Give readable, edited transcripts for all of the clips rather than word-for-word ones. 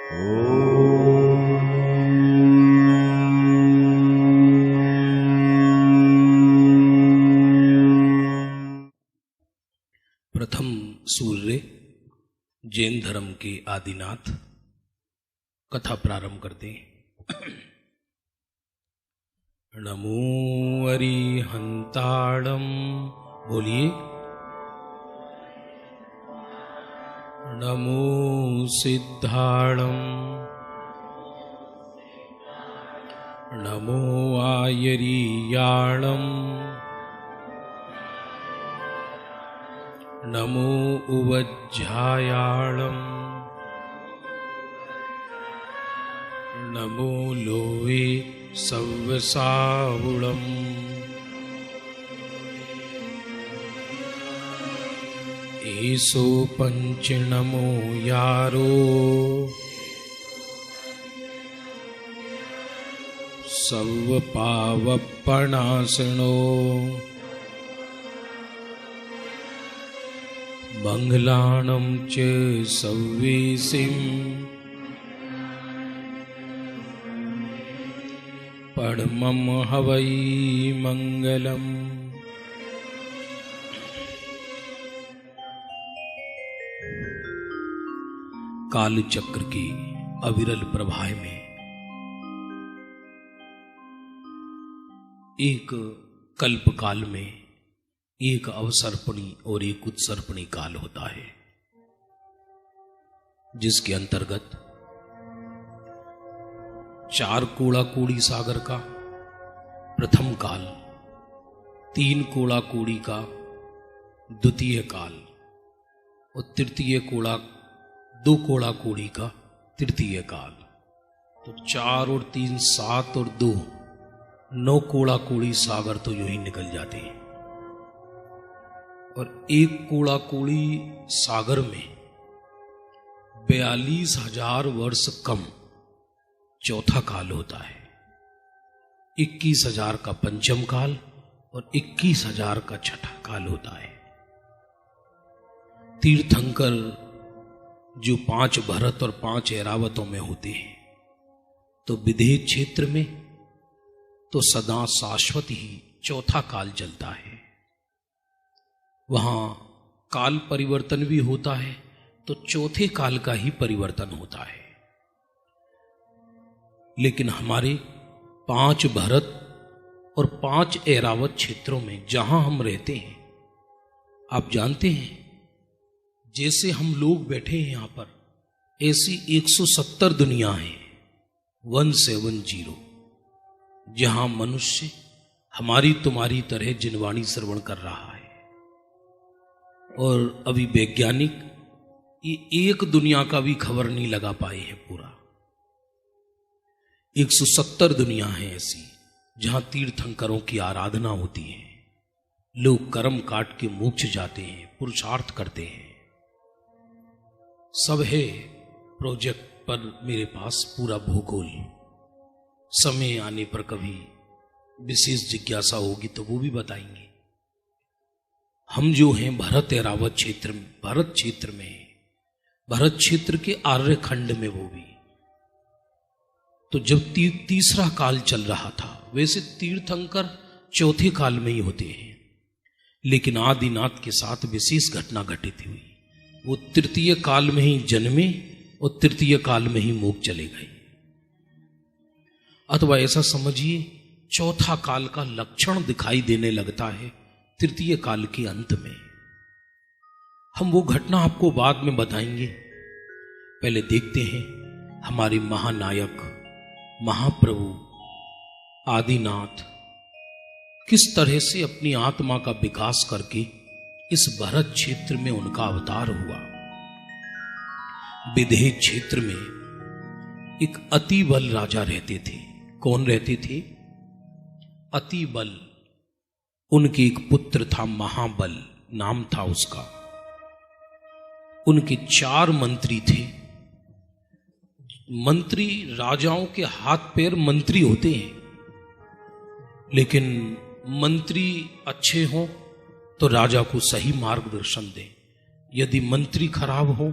प्रथम सूर्य जैन धर्म के आदिनाथ कथा प्रारंभ करते हैं। नमो अरिहंताणं, बोलिए। नमो सिद्धाणं, नमो आयरीयाणं, नमो उवज्झायाणं, नमो लोवे सव्वसावुणम्। एसो पंचनमो यारो सव्वपावपणासनो मंगलाणं च सव्वेसिं परमं हवै मंगलम्। काल चक्र की अविरल प्रवाह में एक कल्प काल में एक अवसर्पणी और एक उत्सर्पणी काल होता है, जिसके अंतर्गत चार कूड़ा कूड़ी सागर का प्रथम काल, तीन कूड़ा कूड़ी का द्वितीय काल और दो कूड़ा कूड़ी का तृतीय काल। तो 4 और 3 7 और 2 9 कूड़ा कूड़ी सागर तो यूं ही निकल जाते हैं, और एक कूड़ा कूड़ी सागर में 42,000 वर्ष कम चौथा काल होता है। 21,000 का पंचम काल और 21,000 का छठा काल होता है। तीर्थंकर जो 5 भरत और 5 ऐरावतों में होते हैं, तो विदेह क्षेत्र में तो सदा शाश्वत ही चौथा काल चलता है। वहां काल परिवर्तन भी होता है, तो चौथे काल का ही परिवर्तन होता है। लेकिन हमारे 5 भरत और 5 ऐरावत क्षेत्रों में जहां हम रहते हैं, आप जानते हैं, जैसे हम लोग बैठे हैं यहां पर, ऐसी 170 दुनिया है, 170, जहां मनुष्य हमारी तुम्हारी तरह जिनवाणी श्रवण कर रहा है। और अभी वैज्ञानिक ये एक दुनिया का भी खबर नहीं लगा पाए हैं पूरा। 170 दुनिया है ऐसी जहां तीर्थंकरों की आराधना होती है, लोग कर्म काट के मोक्ष जाते हैं, पुरुषार्थ करते हैं। सब है प्रोजेक्ट पर मेरे पास पूरा भूगोल। समय आने पर कभी विशेष जिज्ञासा होगी तो वो भी बताएंगे। हम जो हैं भरत ऐरावत क्षेत्र में, भरत क्षेत्र में, भरत क्षेत्र के आर्य खंड में, वो भी तो जब तीसरा काल चल रहा था, वैसे तीर्थंकर चौथे काल में ही होते हैं, लेकिन आदिनाथ के साथ विशेष घटना घटित हुई। वो तृतीय काल में ही जन्मे और तृतीय काल में ही मोक्ष चले गए। अथवा ऐसा समझिए, चौथा काल का लक्षण दिखाई देने लगता है तृतीय काल के अंत में। हम वो घटना आपको बाद में बताएंगे। पहले देखते हैं हमारे महानायक महाप्रभु आदिनाथ किस तरह से अपनी आत्मा का विकास करके इस भरत क्षेत्र में उनका अवतार हुआ। विदेह क्षेत्र में एक अतिबल राजा रहते थे। कौन रहते थे? अतिबल। उनके एक पुत्र था महाबल, नाम था उसका। उनके 4 मंत्री थे। मंत्री, राजाओं के हाथ पैर मंत्री होते हैं, लेकिन मंत्री अच्छे हों तो राजा को सही मार्गदर्शन दें। यदि मंत्री खराब हो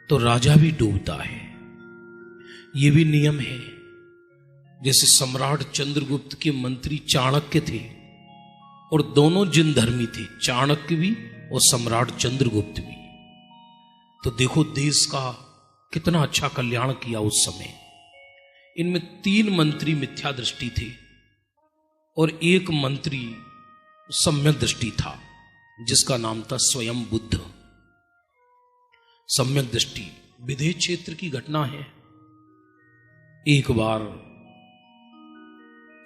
तो राजा भी डूबता है। ये भी नियम है, जैसे सम्राट चंद्रगुप्त के मंत्री चाणक्य थे और दोनों जिन धर्मी थे, चाणक्य भी और सम्राट चंद्रगुप्त भी। तो देखो देश का कितना अच्छा कल्याण किया उस समय। इनमें 3 मंत्री मिथ्या दृष्टि थे और एक मंत्री सम्यक दृष्टि था, जिसका नाम था स्वयं बुद्ध। सम्यक दृष्टि विदेह क्षेत्र की घटना है। एक बार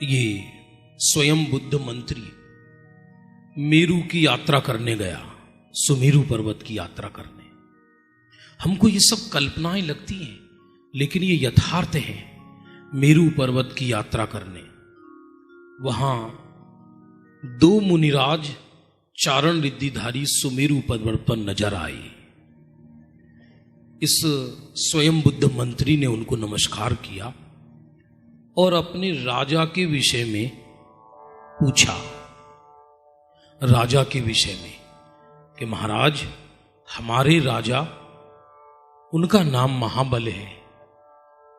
ये स्वयं बुद्ध मंत्री मेरू की यात्रा करने गया, सुमेरु पर्वत की यात्रा करने। हमको ये सब कल्पनाएं लगती हैं, लेकिन ये यथार्थ है। मेरू पर्वत की यात्रा करने वहां 2 मुनिराज चारण रिद्धिधारी सुमेरु पर्वत पर नजर आए। इस स्वयं बुद्ध मंत्री ने उनको नमस्कार किया और अपने राजा के विषय में पूछा, राजा के विषय में कि महाराज, हमारे राजा, उनका नाम महाबल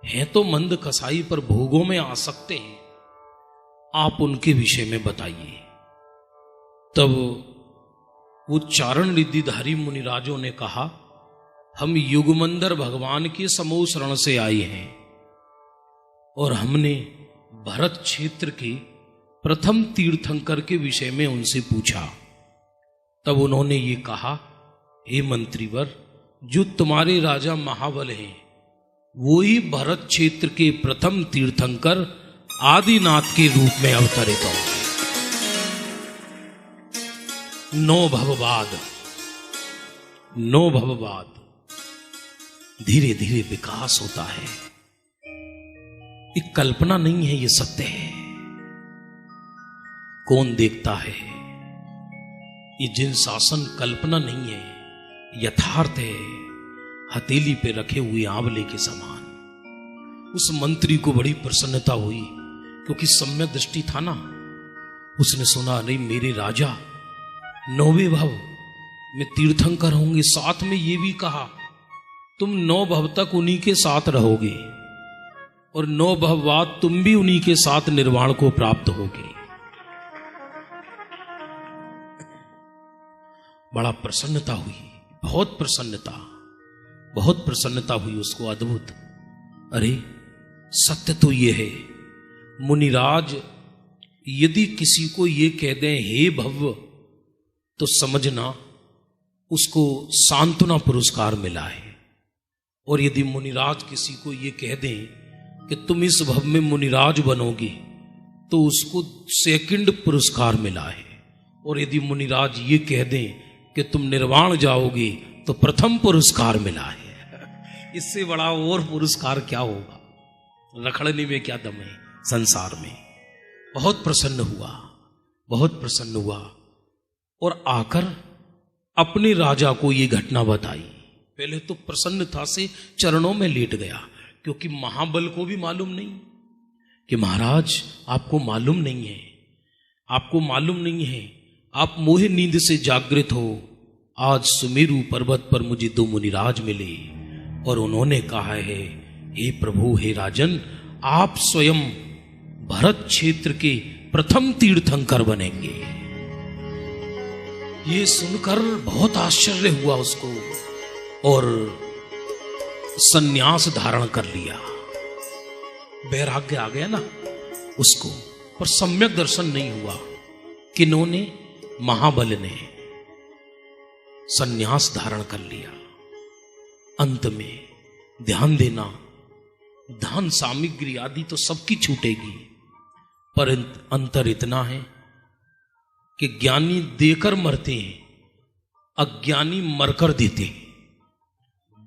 है तो मंद कसाई पर भोगों में आ सकते हैं, आप उनके विषय में बताइए। तब वो चारण रिद्धिधारी मुनिराजों ने कहा, हम युगमंदर भगवान के समूह शरण से आए हैं और हमने भरत क्षेत्र के प्रथम तीर्थंकर के विषय में उनसे पूछा। तब उन्होंने ये कहा, हे मंत्रीवर, जो तुम्हारे राजा महाबल हैं वो ही भरत क्षेत्र के प्रथम तीर्थंकर आदिनाथ के रूप में अवतरित होंगे। 9 भव बाद धीरे धीरे विकास होता है। एक कल्पना नहीं है, ये सत्य है। कौन देखता है? ये जिन शासन कल्पना नहीं है, यथार्थ है, हथेली पे रखे हुए आंवले के समान। उस मंत्री को बड़ी प्रसन्नता हुई, क्योंकि सम्यक दृष्टि था ना। उसने सुना, नहीं मेरे राजा 9वें भव में तीर्थंकर होंगे। साथ में ये भी कहा, तुम 9 भव तक उन्हीं के साथ रहोगे और 9 भव बाद तुम भी उन्हीं के साथ निर्वाण को प्राप्त होगे। बड़ा प्रसन्नता हुई, बहुत प्रसन्नता हुई उसको, अद्भुत। अरे सत्य तो ये है, मुनिराज यदि किसी को ये कह दें हे भव्य, तो समझना उसको सांत्वना पुरस्कार मिला है। और यदि मुनिराज किसी को ये कह दें कि तुम इस भव में मुनिराज बनोगे, तो उसको सेकंड पुरस्कार मिला है। और यदि मुनिराज ये कह दें कि तुम निर्वाण जाओगे, तो प्रथम पुरस्कार मिला है। इससे बड़ा और पुरस्कार क्या होगा? रखड़ने में क्या दम है संसार में। बहुत प्रसन्न हुआ और आकर अपने राजा को ये घटना बताई। पहले तो प्रसन्नता से चरणों में लेट गया, क्योंकि महाबल को भी मालूम नहीं कि महाराज आपको मालूम नहीं है, आप मोह नींद से जागृत हो। आज सुमेरु पर्वत पर मुझे 2 मुनिराज मिले और उन्होंने कहा है, हे प्रभु, हे राजन, आप स्वयं भरत क्षेत्र के प्रथम तीर्थंकर बनेंगे। ये सुनकर बहुत आश्चर्य हुआ उसको और सन्यास धारण कर लिया। वैराग्य आ गया ना उसको, पर सम्यक दर्शन नहीं हुआ। किन्होंने? महाबल ने सन्यास धारण कर लिया। अंत में ध्यान देना, धन सामग्री आदि तो सबकी छूटेगी, पर अंतर इतना है कि ज्ञानी देकर मरते हैं, अज्ञानी मरकर देते हैं।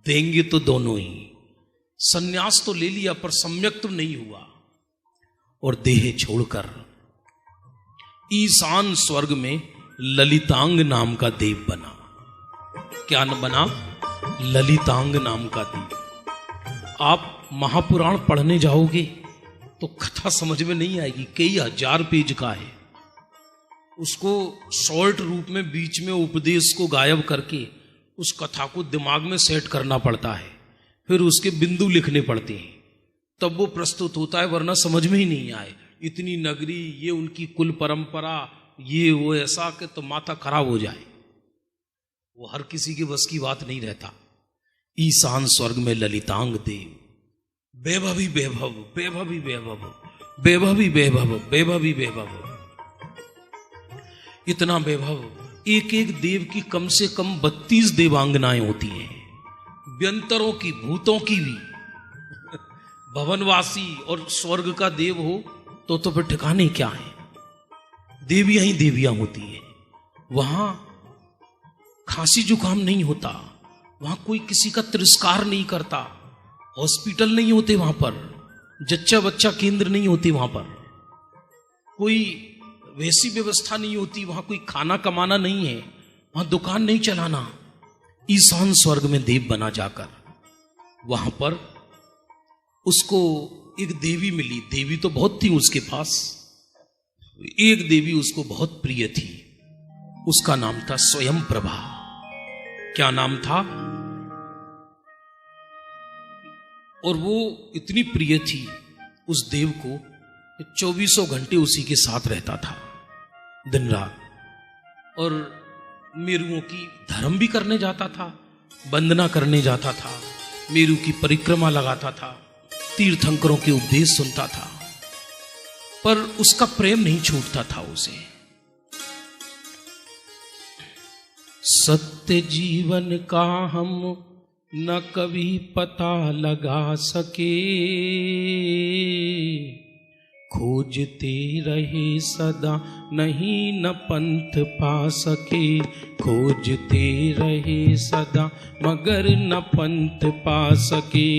देंगे तो दोनों ही। सन्यास तो ले लिया पर सम्यक तो नहीं हुआ, और देह छोड़कर ईशान स्वर्ग में ललितांग नाम का देव बना। क्या बना? ललितांग नाम का देव। आप महापुराण पढ़ने जाओगे तो कथा समझ में नहीं आएगी, कई 1000 पेज का है। उसको शॉर्ट रूप में बीच में उपदेश को गायब करके उस कथा को दिमाग में सेट करना पड़ता है, फिर उसके बिंदु लिखने पड़ते हैं, तब वो प्रस्तुत होता है, वरना समझ में ही नहीं आए। इतनी नगरी, ये उनकी कुल परंपरा, ये वो ऐसा कि तो माथा खराब हो जाए। वो हर किसी के बस की बात नहीं रहता। ईशान स्वर्ग में ललितांग देव, वैभवी वैभव, वैभवी वैभव, वैभवी वैभव, वैभवी वैभव, इतना वैभव। एक एक देव की कम से कम 32 देवांगनाएं होती हैं, व्यंतरों की, भूतों की भी। भवनवासी और स्वर्ग का देव हो तो फिर ठिकाने क्या है। देवियां ही देवियां होती है। वहां खांसी जुकाम नहीं होता, वहां कोई किसी का तिरस्कार नहीं करता, हॉस्पिटल नहीं होते वहां पर, जच्चा बच्चा केंद्र नहीं होते वहां पर, कोई वैसी व्यवस्था नहीं होती, वहां कोई खाना कमाना नहीं है, वहां दुकान नहीं चलाना। ईशान स्वर्ग में देव बना जाकर वहां पर उसको एक देवी मिली। देवी तो बहुत थी उसके पास, एक देवी उसको बहुत प्रिय थी। उसका नाम था स्वयं प्रभा। क्या नाम था? और वो इतनी प्रिय थी उस देव को, 24 घंटे उसी के साथ रहता था, दिन रात। और मेरुओं की धर्म भी करने जाता था, वंदना करने जाता था, मेरु की परिक्रमा लगाता था, तीर्थंकरों के उपदेश सुनता था, पर उसका प्रेम नहीं छूटता था उसे। सत्य जीवन का हम न कभी पता लगा सके, खोजते रहे सदा नहीं न पंथ पा सके, खोजते रहे सदा मगर न पंथ पा सके।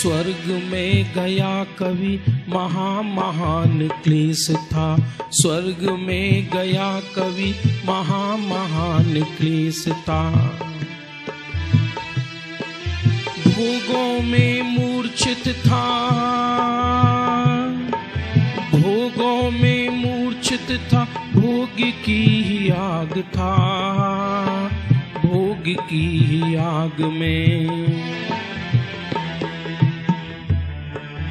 स्वर्ग में गया कवि महान क्लेश था, स्वर्ग में गया कवि महान क्लेश था। भोगों में मूर्छित था, भोगों में मूर्छित था, भोग की ही आग था, भोग की ही आग में।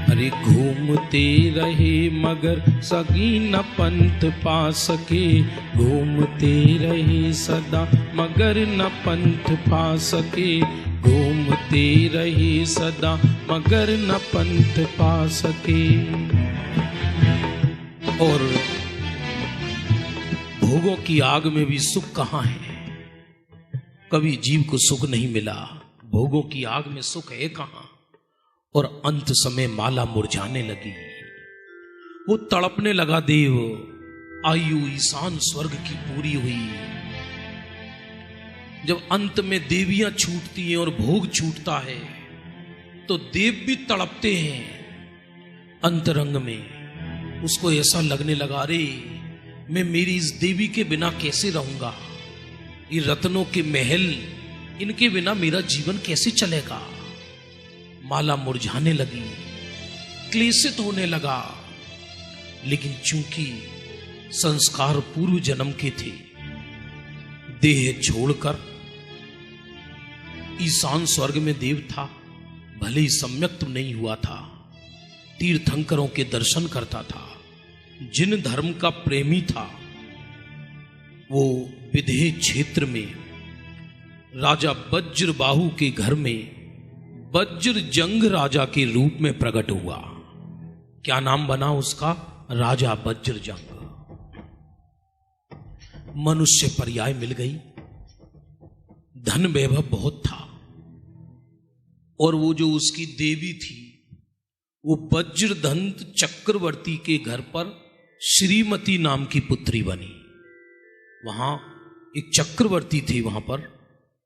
अरे घूमते रहे मगर सगी न पंथ पा सके, घूमते रहे सदा मगर न पंथ पा सके, घूमते रहे सदा मगर न पंथ पा सके। और भोगों की आग में भी सुख कहाँ है? कभी जीव को सुख नहीं मिला, भोगों की आग में सुख है कहाँ? और अंत समय माला मुरझाने लगी, वो तड़पने लगा देव। आयु ईशान स्वर्ग की पूरी हुई। जब अंत में देवियां छूटती हैं और भोग छूटता है तो देव भी तड़पते हैं अंतरंग में। उसको ऐसा लगने लगा, रे मैं मेरी इस देवी के बिना कैसे रहूंगा, ये रत्नों के महल, इनके बिना मेरा जीवन कैसे चलेगा। माला मुरझाने लगी, क्लेशित होने लगा। लेकिन चूंकि संस्कार पूर्व जन्म के थे, देह छोड़कर ईशान स्वर्ग में देव था। भले ही सम्यक तो नहीं हुआ था, तीर्थंकरों के दर्शन करता था, जिन धर्म का प्रेमी था वो विदेह क्षेत्र में राजा वज्रबाहु के घर में वज्र जंग राजा के रूप में प्रकट हुआ। क्या नाम बना उसका? राजा वज्र जंग। मनुष्य पर्याय मिल गई, धन वैभव बहुत था, और वो जो उसकी देवी थी वो वज्रदंत चक्रवर्ती के घर पर श्रीमती नाम की पुत्री बनी। वहां एक चक्रवर्ती थे, वहां पर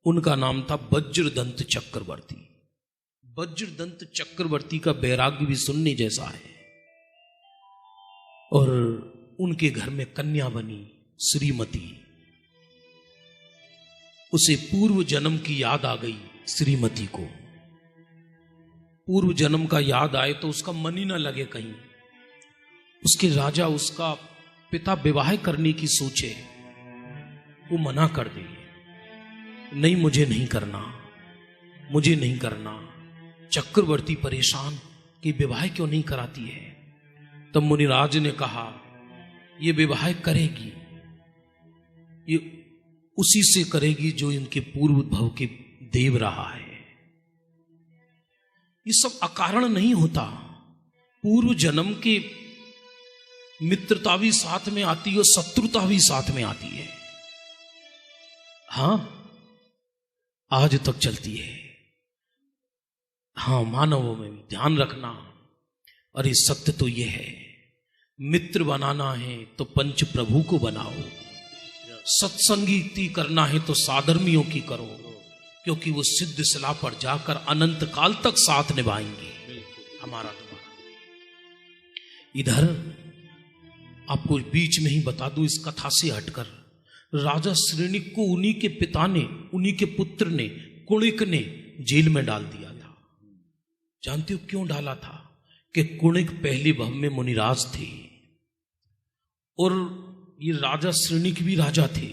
उनका नाम था वज्रदंत चक्रवर्ती। वज्रदंत चक्रवर्ती का वैराग्य भी सुनने जैसा है। और उनके घर में कन्या बनी श्रीमती। उसे पूर्व जन्म की याद आ गई श्रीमती को। पूर्व जन्म का याद आए तो उसका मन ही ना लगे कहीं, उसके राजा उसका पिता विवाह करने की सोचे, वो मना कर दे, नहीं मुझे नहीं करना, मुझे नहीं करना। चक्रवर्ती परेशान कि विवाह क्यों नहीं कराती है। तब मुनिराज ने कहा ये विवाह करेगी, ये उसी से करेगी जो इनके पूर्व भव के देव रहा है। ये सब अकारण नहीं होता, पूर्व जन्म के मित्रता भी साथ में आती है और शत्रुता भी साथ में आती है। हां, आज तक चलती है। हां, मानवों में ध्यान रखना। अरे सत्य तो यह है, मित्र बनाना है तो पंच प्रभु को बनाओ, सत्संगीति करना है तो साधर्मियों की करो, क्योंकि वो सिद्ध शिला पर जाकर अनंत काल तक साथ निभाएंगे, हमारा तुम्हारा। इधर आपको बीच में ही बता दूं, इस कथा से हटकर राजा श्रेणिक को उन्हीं के पिता ने, उन्हीं के पुत्र ने, कुणिक ने जेल में डाल दिया था। जानते हो क्यों डाला था? कि कुणिक पहले भव में मुनिराज थे और ये राजा श्रेणिक भी राजा थे,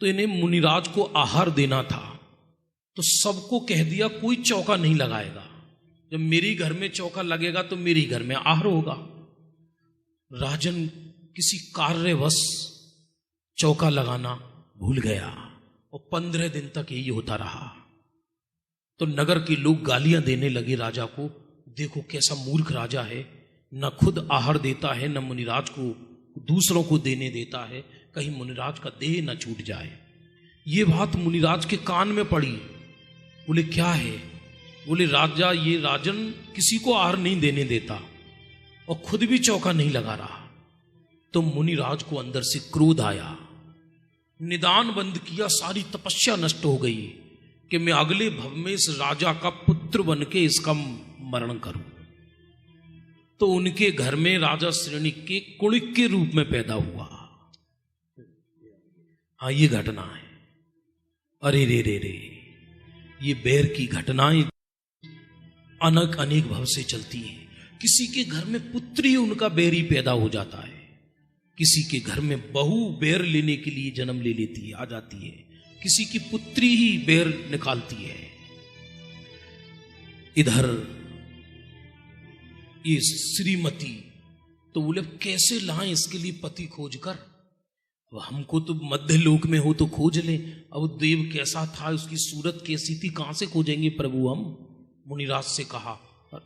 तो इन्हें मुनिराज को आहार देना था। तो सबको कह दिया कोई चौका नहीं लगाएगा, जब मेरी घर में चौका लगेगा तो मेरी घर में आहार होगा। राजन किसी कार्यवश चौका लगाना भूल गया और 15 दिन तक यही होता रहा। तो नगर के लोग गालियां देने लगे राजा को, देखो कैसा मूर्ख राजा है, न खुद आहार देता है, न मुनिराज को दूसरों को देने देता है, कहीं मुनिराज का देह न छूट जाए। ये बात मुनिराज के कान में पड़ी। बोले क्या है? बोले राजा, ये राजन किसी को आहार नहीं देने देता और खुद भी चौका नहीं लगा रहा। तो मुनिराज को अंदर से क्रोध आया, निदान बंद किया, सारी तपस्या नष्ट हो गई कि मैं अगले भव में इस राजा का पुत्र बन के इसका मरण करूं। तो उनके घर में राजा श्रेणिक के कुणिक के रूप में पैदा हुआ। हाँ, ये घटना है। अरे रे रे रे, ये बैर की घटनाएं अनेक भव से चलती हैं। किसी के घर में पुत्री ही उनका बैर ही पैदा हो जाता है, किसी के घर में बहू बैर लेने के लिए जन्म ले लेती है, आ जाती है, किसी की पुत्री ही बैर निकालती है। इधर ये श्रीमती तो बोले कैसे लाएं इसके लिए पति खोज कर, अब हमको तो मध्य लोक में हो तो खोज लें, अब देव कैसा था, उसकी सूरत कैसी थी, कहां से खोजेंगे प्रभु हम। मुनिराज से कहा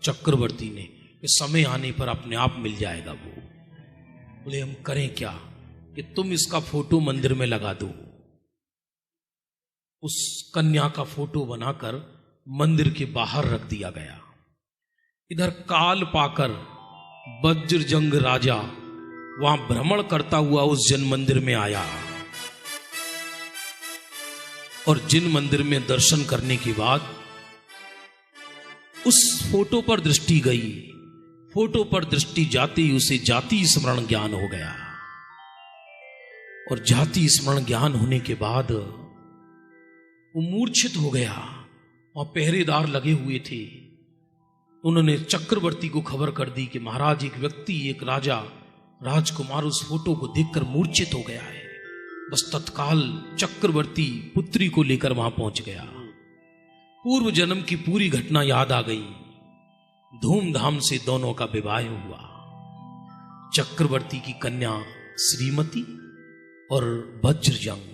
चक्रवर्ती ने कि समय आने पर अपने आप मिल जाएगा वो। बोले हम करें क्या? कि तुम इसका फोटो मंदिर में लगा दो। उस कन्या का फोटो बनाकर मंदिर के बाहर रख दिया गया। इधर काल पाकर वज्रजंग राजा वहां भ्रमण करता हुआ उस जन मंदिर में आया और जिन मंदिर में दर्शन करने के बाद उस फोटो पर दृष्टि गई। फोटो पर दृष्टि जाते ही उसे जाति स्मरण ज्ञान हो गया और जाति स्मरण ज्ञान होने के बाद वो मूर्छित हो गया। वहां पहरेदार लगे हुए थे, उन्होंने चक्रवर्ती को खबर कर दी कि महाराज एक व्यक्ति, एक राजा राजकुमार उस फोटो को देखकर मूर्छित हो गया है। बस तत्काल चक्रवर्ती पुत्री को लेकर वहां पहुंच गया। पूर्व जन्म की पूरी घटना याद आ गई। धूमधाम से दोनों का विवाह हुआ। चक्रवर्ती की कन्या श्रीमती और वज्रजंग।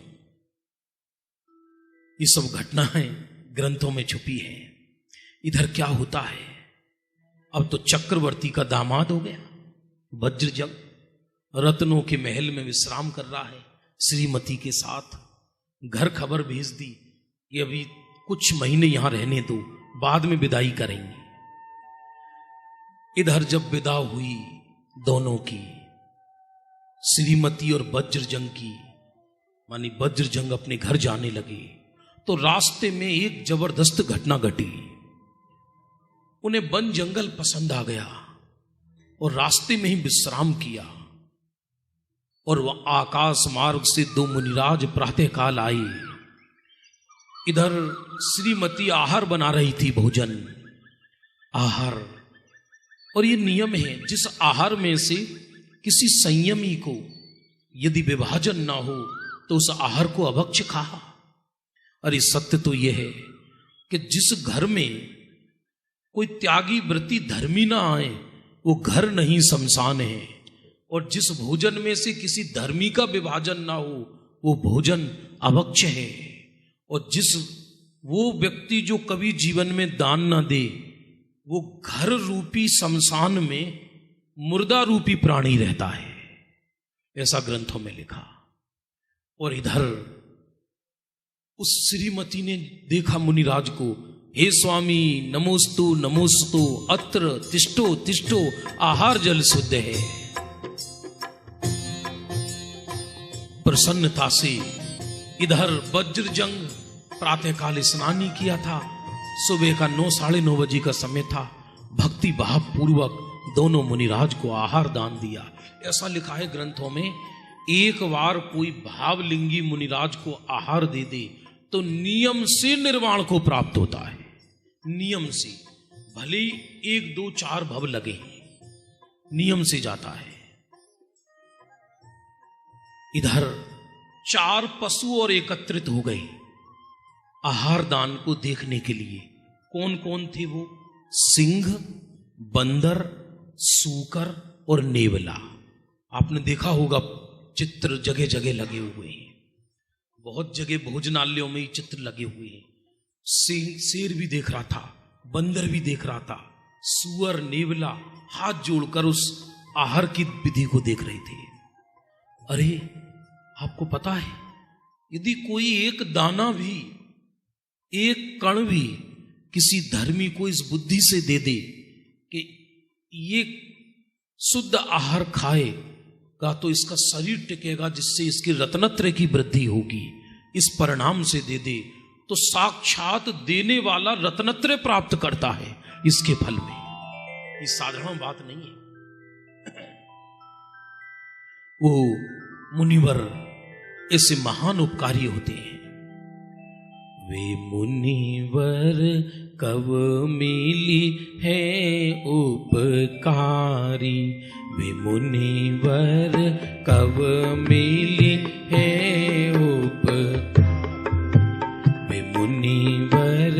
ये सब घटनाएं ग्रंथों में छुपी हैं। इधर क्या होता है, अब तो चक्रवर्ती का दामाद हो गया वज्रजंग, रत्नों के महल में विश्राम कर रहा है श्रीमती के साथ। घर खबर भेज दी कि अभी कुछ महीने यहां रहने दो, बाद में विदाई करेंगे। इधर जब विदा हुई दोनों की, श्रीमती और वज्रजंग की, मानी वज्रजंग अपने घर जाने लगे, तो रास्ते में एक जबरदस्त घटना घटी। उन्हें वन जंगल पसंद आ गया और रास्ते में ही विश्राम किया। और वह आकाश मार्ग से दो मुनिराज प्रातःकाल आई। इधर श्रीमती आहार बना रही थी, भोजन आहार, और ये नियम है, जिस आहार में से किसी संयमी को यदि विभाजन ना हो तो उस आहार को अभक्ष्य कहा। अरे सत्य तो यह है कि जिस घर में कोई त्यागी व्रती धर्मी ना आए वो घर नहीं शमशान है, और जिस भोजन में से किसी धर्मी का विभाजन ना हो वो भोजन अभक्ष्य है, और जिस वो व्यक्ति जो कभी जीवन में दान ना दे वो घर रूपी शमशान में मुर्दा रूपी प्राणी रहता है, ऐसा ग्रंथों में लिखा। और इधर उस श्रीमती ने देखा मुनिराज को, हे स्वामी नमोस्तु नमोस्तु अत्र तिष्ठो तिष्ठो आहार जल शुद्ध है। प्रसन्नता से इधर वज्रजंग प्रातःकाल स्नान ही किया था, सुबह का 9 साढ़े 9 बजे का समय था। भक्ति भाव पूर्वक दोनों मुनिराज को आहार दान दिया। ऐसा लिखा है ग्रंथों में, एक बार कोई भावलिंगी मुनिराज को आहार दे दे तो नियम से निर्वाण को प्राप्त होता है। नियम से, भले 1 2 4 भव लगे, नियम से जाता है। इधर 4 पशु और एकत्रित हो गए आहार दान को देखने के लिए। कौन कौन थे वो? सिंह, बंदर, सूकर और नेवला। आपने देखा होगा चित्र जगह जगह लगे हुए हैं, बहुत जगह भोजनालयों में ही चित्र लगे हुए हैं। सिंह, शेर भी देख रहा था, बंदर भी देख रहा था, सुअर, नेवला हाथ जोड़कर उस आहार की विधि को देख रहे थे। अरे आपको पता है, यदि कोई एक दाना भी, एक कण भी किसी धर्मी को इस बुद्धि से दे दे कि ये शुद्ध आहार खाएगा तो इसका शरीर टिकेगा, जिससे इसकी रत्नत्रय की वृद्धि होगी, इस परिणाम से दे दे तो साक्षात देने वाला रत्नत्रय प्राप्त करता है इसके फल में। ये साधारण बात नहीं है। वो मुनिवर ऐसे महान उपकारी होते हैं। वे मुनिवर कब मिली है उपकारी, वे मुनिवर कब मिली है वे मुनिवर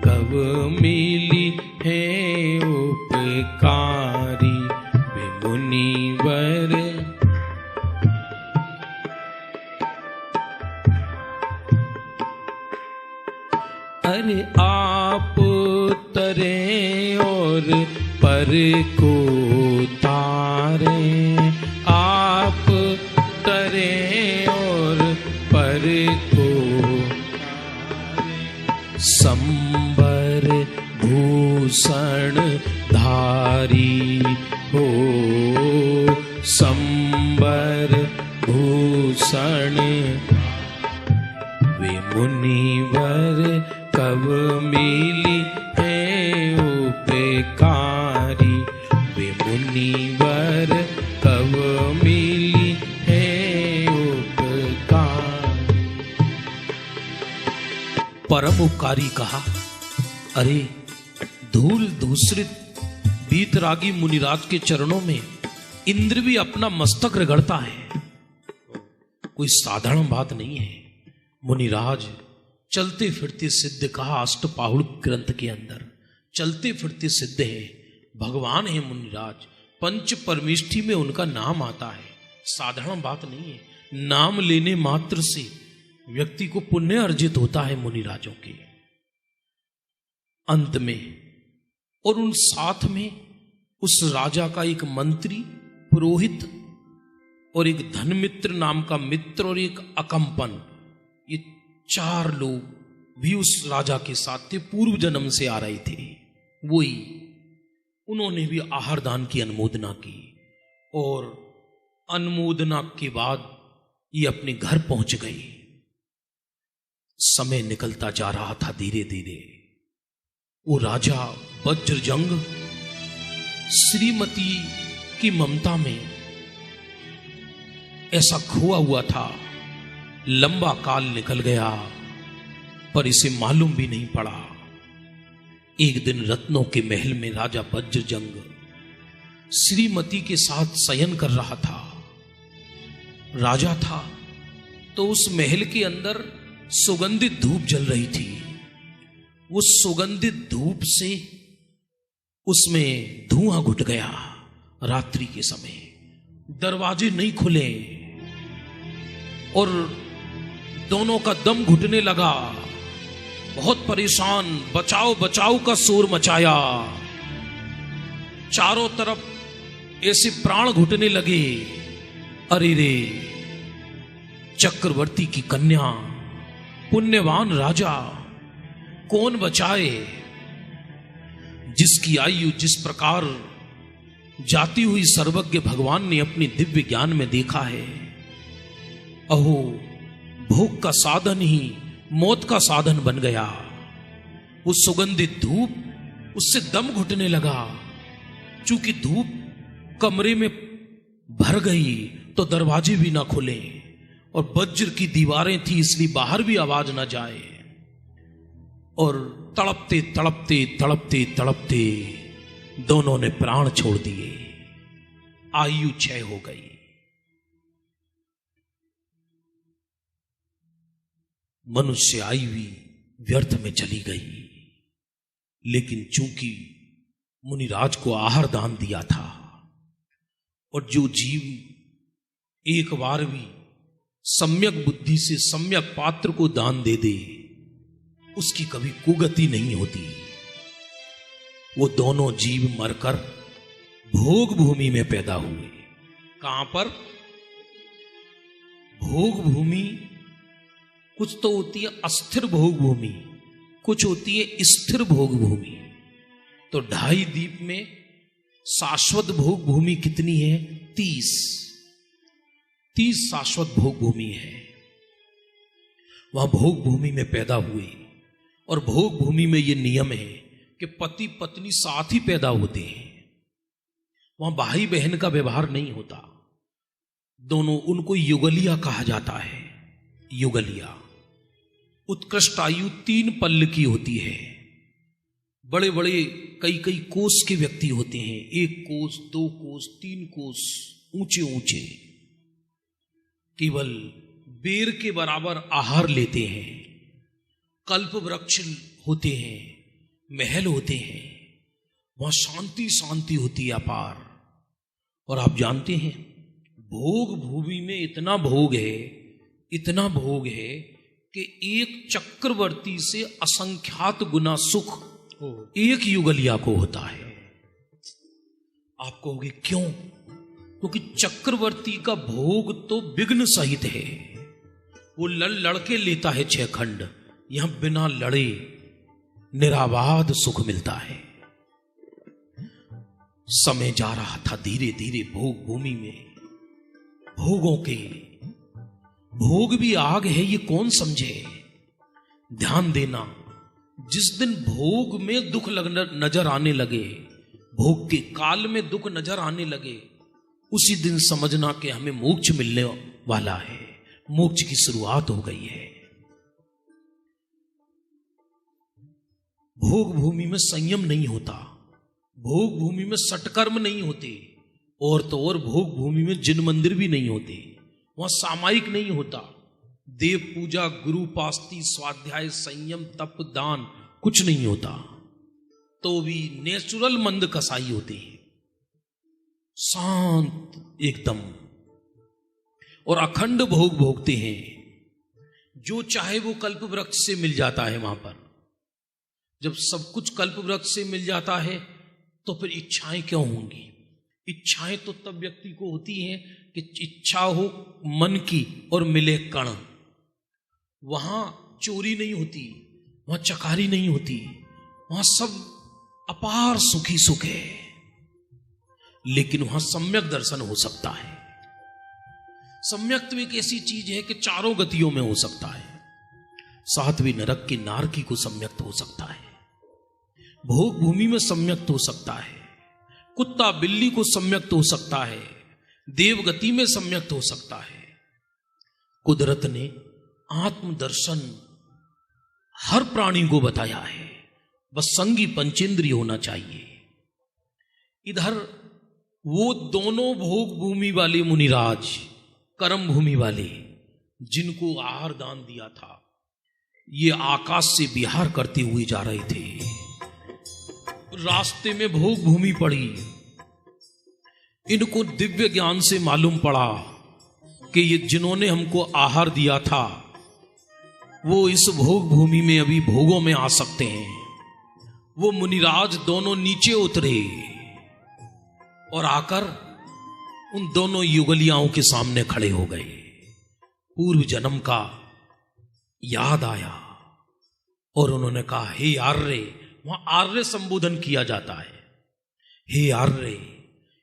कब मिली है उपकारी, वे मुनिवर। अरे आप तरे और पर को तारे, आप तरे और पर को संबर भूषण धारी हो, संबर भूषण। वे मुनिवर कब मिली है उपकारी, वे मुनिवर कब मिली है उपकारी। परम उपकारी कहा। अरे धूल धूसरित बीतरागी मुनिराज के चरणों में इंद्र भी अपना मस्तक रगड़ता है, कोई साधारण बात नहीं है। मुनिराज चलते फिरते सिद्ध कहा, अष्टपाहुड़ ग्रंथ के अंदर चलते फिरते सिद्ध है, भगवान है मुनिराज, पंच परमेष्ठी में उनका नाम आता है, साधारण बात नहीं है। नाम लेने मात्र से व्यक्ति को पुण्य अर्जित होता है मुनिराजों के। अंत में और उन साथ में उस राजा का एक मंत्री, पुरोहित और एक धनमित्र नाम का मित्र और एक अकंपन, ये 4 लोग भी उस राजा के साथ थे, पूर्व जन्म से आ रहे थे। वही उन्होंने भी आहार दान की अनुमोदना की, और अनुमोदना के बाद ये अपने घर पहुंच गए। समय निकलता जा रहा था धीरे धीरे। वो राजा वज्रजंग श्रीमती की ममता में ऐसा खोआ हुआ था, लंबा काल निकल गया पर इसे मालूम भी नहीं पड़ा। एक दिन रत्नों के महल में राजा वज्रजंग श्रीमती के साथ शयन कर रहा था। राजा था तो उस महल के अंदर सुगंधित धूप जल रही थी। वो सुगंधित धूप से उसमें धुआं घुट गया। रात्रि के समय दरवाजे नहीं खुले और दोनों का दम घुटने लगा। बहुत परेशान, बचाओ बचाओ का शोर मचाया। चारों तरफ ऐसे प्राण घुटने लगे। अरे रे, चक्रवर्ती की कन्या, पुण्यवान राजा, कौन बचाए? जिसकी आयु जिस प्रकार जाती हुई सर्वज्ञ भगवान ने अपने दिव्य ज्ञान में देखा है। अहो, भोग का साधन ही मौत का साधन बन गया। वो सुगंधित धूप उससे दम घुटने लगा। चूंकि धूप कमरे में भर गई तो दरवाजे भी ना खुले और वज्र की दीवारें थी, इसलिए बाहर भी आवाज ना जाए। और तड़पते तड़पते तड़पते तड़पते दोनों ने प्राण छोड़ दिए। आयु क्षय हो गई। मनुष्य आयु भी व्यर्थ में चली गई। लेकिन चूंकि मुनिराज को आहार दान दिया था और जो जीव एक बार भी सम्यक बुद्धि से सम्यक पात्र को दान दे दे, उसकी कभी कुगति नहीं होती। वो दोनों जीव मरकर भोग भूमि में पैदा हुए। कहां पर? भोग भूमि कुछ तो होती है अस्थिर भोग भूमि, कुछ होती है स्थिर भोग भूमि। तो 2.5 द्वीप में शाश्वत भोग भूमि कितनी है? 30 शाश्वत भोग भूमि है। वहां भोग भूमि में पैदा हुए और भोग भूमि में यह नियम है कि पति पत्नी साथ ही पैदा होते हैं। वहां भाई बहन का व्यवहार नहीं होता। दोनों, उनको युगलिया कहा जाता है। युगलिया उत्कृष्ट आयु 3 पल्ल की होती है। बड़े बड़े कई कई कोस के व्यक्ति होते हैं। 1 कोस, 2 कोस, 3 कोस, ऊंचे ऊंचे, केवल बेर के बराबर आहार लेते हैं। कल्प वृक्ष होते हैं, महल होते हैं। वहां शांति शांति होती है अपार। और आप जानते हैं भोग भूमि में इतना भोग है, इतना भोग है कि एक चक्रवर्ती से असंख्यात गुना सुख एक युगलिया को होता है। आप कहोगे क्यों? क्योंकि चक्रवर्ती का भोग तो विघ्न सहित है। वो लड़के लेता है 6 खंड। यहां बिना लड़े निराबाद सुख मिलता है। समय जा रहा था धीरे धीरे भोग भूमि में। भोगों के भोग भी आग है, ये कौन समझे? ध्यान देना, जिस दिन भोग में दुख नजर आने लगे, भोग के काल में दुख नजर आने लगे, उसी दिन समझना कि हमें मोक्ष मिलने वाला है। मोक्ष की शुरुआत हो गई है। भोग भूमि में संयम नहीं होता। भोग भूमि में सटकर्म नहीं होते। और तो और भोग भूमि में जिन मंदिर भी नहीं होते। वहां सामायिक नहीं होता। देव पूजा, गुरु पास्ती, स्वाध्याय, संयम, तप, दान कुछ नहीं होता। तो भी नेचुरल मंद कसाई होते हैं, शांत एकदम, और अखंड भोग भोगते हैं। जो चाहे वो कल्प वृक्ष से मिल जाता है। वहां पर जब सब कुछ कल्प वृक्ष से मिल जाता है तो फिर इच्छाएं क्यों होंगी? इच्छाएं तो तब व्यक्ति को होती हैं कि इच्छा हो मन की और मिले कण। वहां चोरी नहीं होती, वहां चकारी नहीं होती, वहां सब अपार सुखी सुख है। लेकिन वहां सम्यक दर्शन हो सकता है। सम्यक्त्व एक ऐसी चीज है कि चारों गतियों में हो सकता है। 7वें नरक के नारकी को सम्यक्त हो सकता है। भोग भूमि में सम्यक्त हो सकता है। कुत्ता बिल्ली को सम्यक्त हो सकता है। देवगति में सम्यक्त हो सकता है। कुदरत ने आत्मदर्शन हर प्राणी को बताया है, बस संगी पंचेंद्रिय होना चाहिए। इधर वो दोनों भोग भूमि वाले मुनिराज, कर्म भूमि वाले, जिनको आहार दान दिया था, ये आकाश से विहार करते हुए जा रहे थे। रास्ते में भोग भूमि पड़ी। इनको दिव्य ज्ञान से मालूम पड़ा कि ये जिन्होंने हमको आहार दिया था वो इस भोग भूमि में अभी भोगों में आ सकते हैं। वो मुनिराज दोनों नीचे उतरे और आकर उन दोनों युगलियाओं के सामने खड़े हो गए। पूर्व जन्म का याद आया और उन्होंने कहा, हे आर्य, वहां आर्य संबोधन किया जाता है। हे आर्य,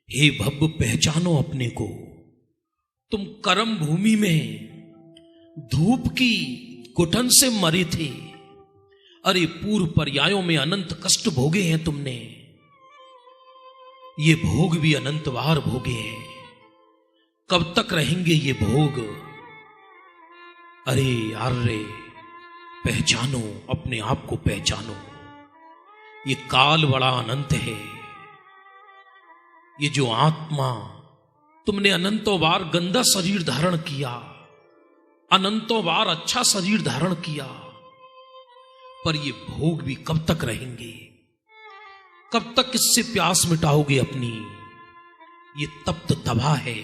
हे भव्य, पहचानो अपने को। तुम कर्म भूमि में धूप की घुटन से मरे थे। अरे पूर्व पर्यायों में अनंत कष्ट भोगे हैं तुमने। ये भोग भी अनंत बार भोगे हैं। कब तक रहेंगे ये भोग? अरे आर्य, पहचानो, अपने आप को पहचानो। ये काल बड़ा अनंत है। ये जो आत्मा, तुमने अनंतों बार गंदा शरीर धारण किया, अनंतों बार अच्छा शरीर धारण किया, पर ये भोग भी कब तक रहेंगे? कब तक इससे प्यास मिटाओगे अपनी? ये तप्त तबाह है।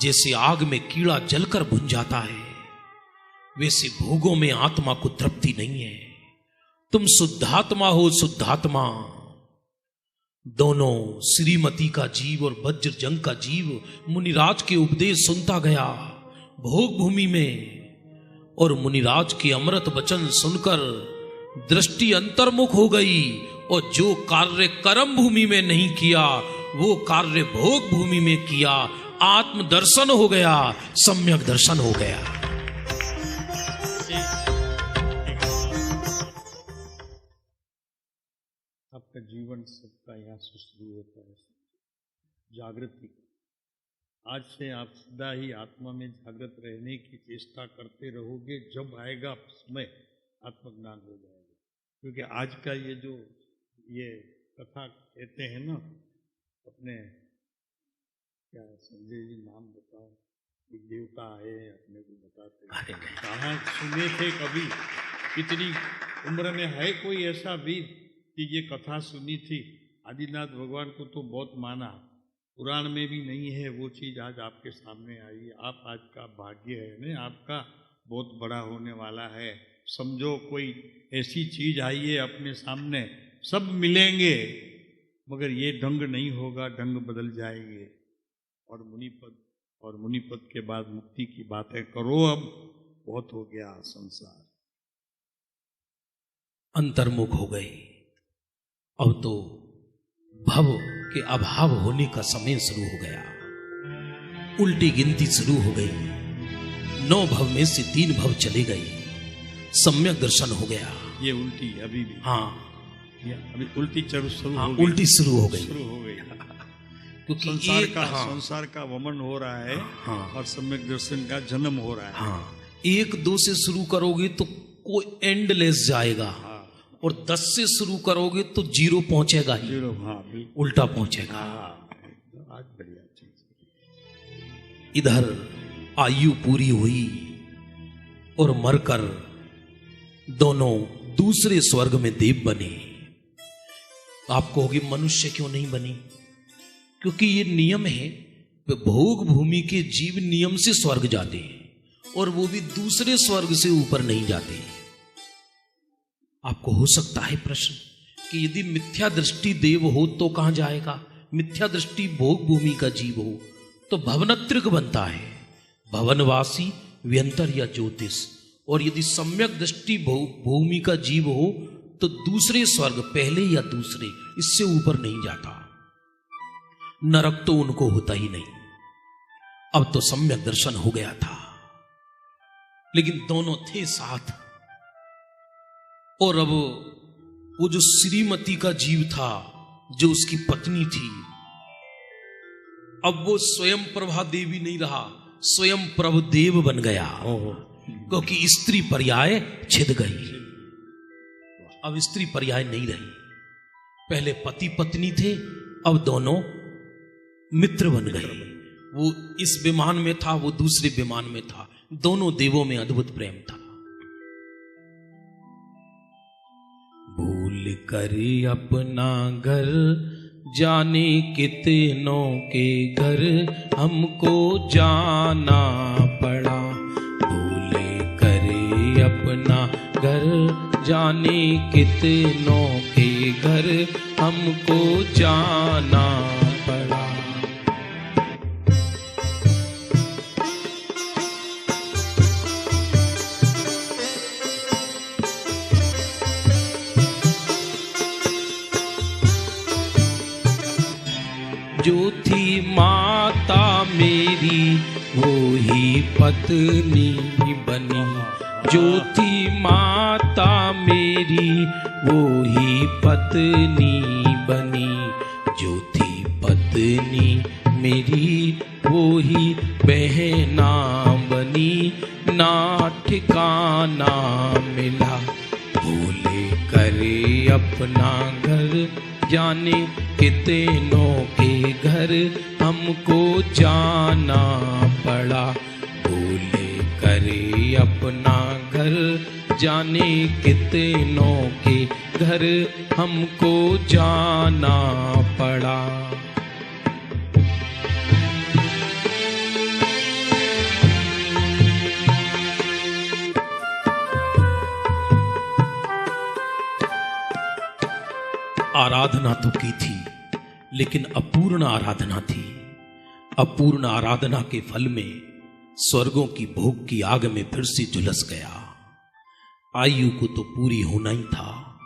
जैसे आग में कीड़ा जलकर भुन जाता है, वैसे भोगों में आत्मा को तृप्ति नहीं है। तुम शुद्धात्मा हो, शुद्धात्मा। दोनों, श्रीमती का जीव और वज्रजंग का जीव, मुनिराज के उपदेश सुनता गया भोग भूमि में, और मुनिराज के अमृत वचन सुनकर दृष्टि अंतर्मुख हो गई, और जो कार्य कर्म भूमि में नहीं किया वो कार्य भोग भूमि में किया। आत्म दर्शन हो गया, सम्यक दर्शन हो गया। आपका जीवन सबका यहाँ से शुरू होता है, जागृति। आज से आप सदा ही आत्मा में जागृत रहने की चेष्टा करते रहोगे। जब आएगा समय आत्मज्ञान हो जाएगा। क्योंकि आज का ये कथा कहते हैं ना, अपने क्या संजय जी नाम बताओ, एक देवता आए अपने को बताते हैं, कहाँ सुने थे कभी? इतनी उम्र में है कोई ऐसा वीर कि ये कथा सुनी थी? आदिनाथ भगवान को तो बहुत माना, पुराण में भी नहीं है वो चीज़, आज आपके सामने आई। आप आज का भाग्य है ना, आपका बहुत बड़ा होने वाला है। समझो कोई ऐसी चीज आई है अपने सामने, सब मिलेंगे, मगर ये ढंग नहीं होगा, ढंग बदल जाएंगे। और मुनिपद के बाद मुक्ति की बातें करो। अब बहुत हो गया संसार, अंतर्मुख हो गए। अब तो भव के अभाव होने का समय शुरू हो गया। उल्टी गिनती शुरू हो गई। 9 भव में से 3 भव चले गए। सम्यक दर्शन हो गया। ये उल्टी अभी भी, हाँ, अभी उल्टी उल्टी शुरू हो गई। क्योंकि संसार का वमन हो रहा है, हाँ, और सम्यक दर्शन का जन्म हो रहा है। हाँ, 1-2 से शुरू करोगे तो कोई एंडलेस जाएगा, हाँ, और 10 से शुरू करोगे तो 0 पहुंचेगा ही, 0, हाँ, उल्टा पहुंचेगा। हाँ, आज बढ़िया चीज। इधर आयु पूरी हुई और मरकर दोनों दूसरे स्वर्ग में देव बने। आप कहोगे मनुष्य क्यों नहीं बनी? क्योंकि ये नियम है, भोग भूमि के जीव नियम से स्वर्ग जाते हैं और वो भी दूसरे स्वर्ग से ऊपर नहीं जाते। आपको हो सकता है प्रश्न कि यदि मिथ्या दृष्टि देव हो तो कहां जाएगा? मिथ्या दृष्टि भोग भूमि का जीव हो तो भवनत्रिक बनता है, भवनवासी, व्यंतर या ज्योतिष। और यदि सम्यक दृष्टि भूमि का जीव हो तो दूसरे स्वर्ग, पहले या दूसरे, इससे ऊपर नहीं जाता। नरक तो उनको होता ही नहीं। अब तो सम्यक दर्शन हो गया था, लेकिन दोनों थे साथ। और अब वो जो श्रीमती का जीव था, जो उसकी पत्नी थी, अब वो स्वयं प्रभा देवी नहीं रहा, स्वयं प्रभुदेव बन गया, क्योंकि स्त्री पर्याय छिद गई। अब स्त्री पर्याय नहीं रही। पहले पति पत्नी थे, अब दोनों मित्र बन गए। वो इस विमान में था, वो दूसरे विमान में था, दोनों देवों में अद्भुत प्रेम था। भूल कर अपना घर जाने कितनों के घर हमको जाना पड़ा। भूल कर अपना घर जाने कितनों के घर हमको जाना पड़ा। जो थी माता मेरी वो ही पत्नी बनी। जो थी माता मेरी वो ही पत्नी बनी। जो थी पत्नी मेरी वो ही बहना बनी। ना ठिकाना मिला भूले करे अपना घर जाने कितनों के घर हमको जाना पड़ा। भूले करे अपना घर जाने कितनों के घर हमको जाना पड़ा। आराधना तो की थी लेकिन अपूर्ण आराधना थी। अपूर्ण आराधना के फल में स्वर्गों की भोग की आग में फिर से झुलस गया। आयु को तो पूरी होना ही था।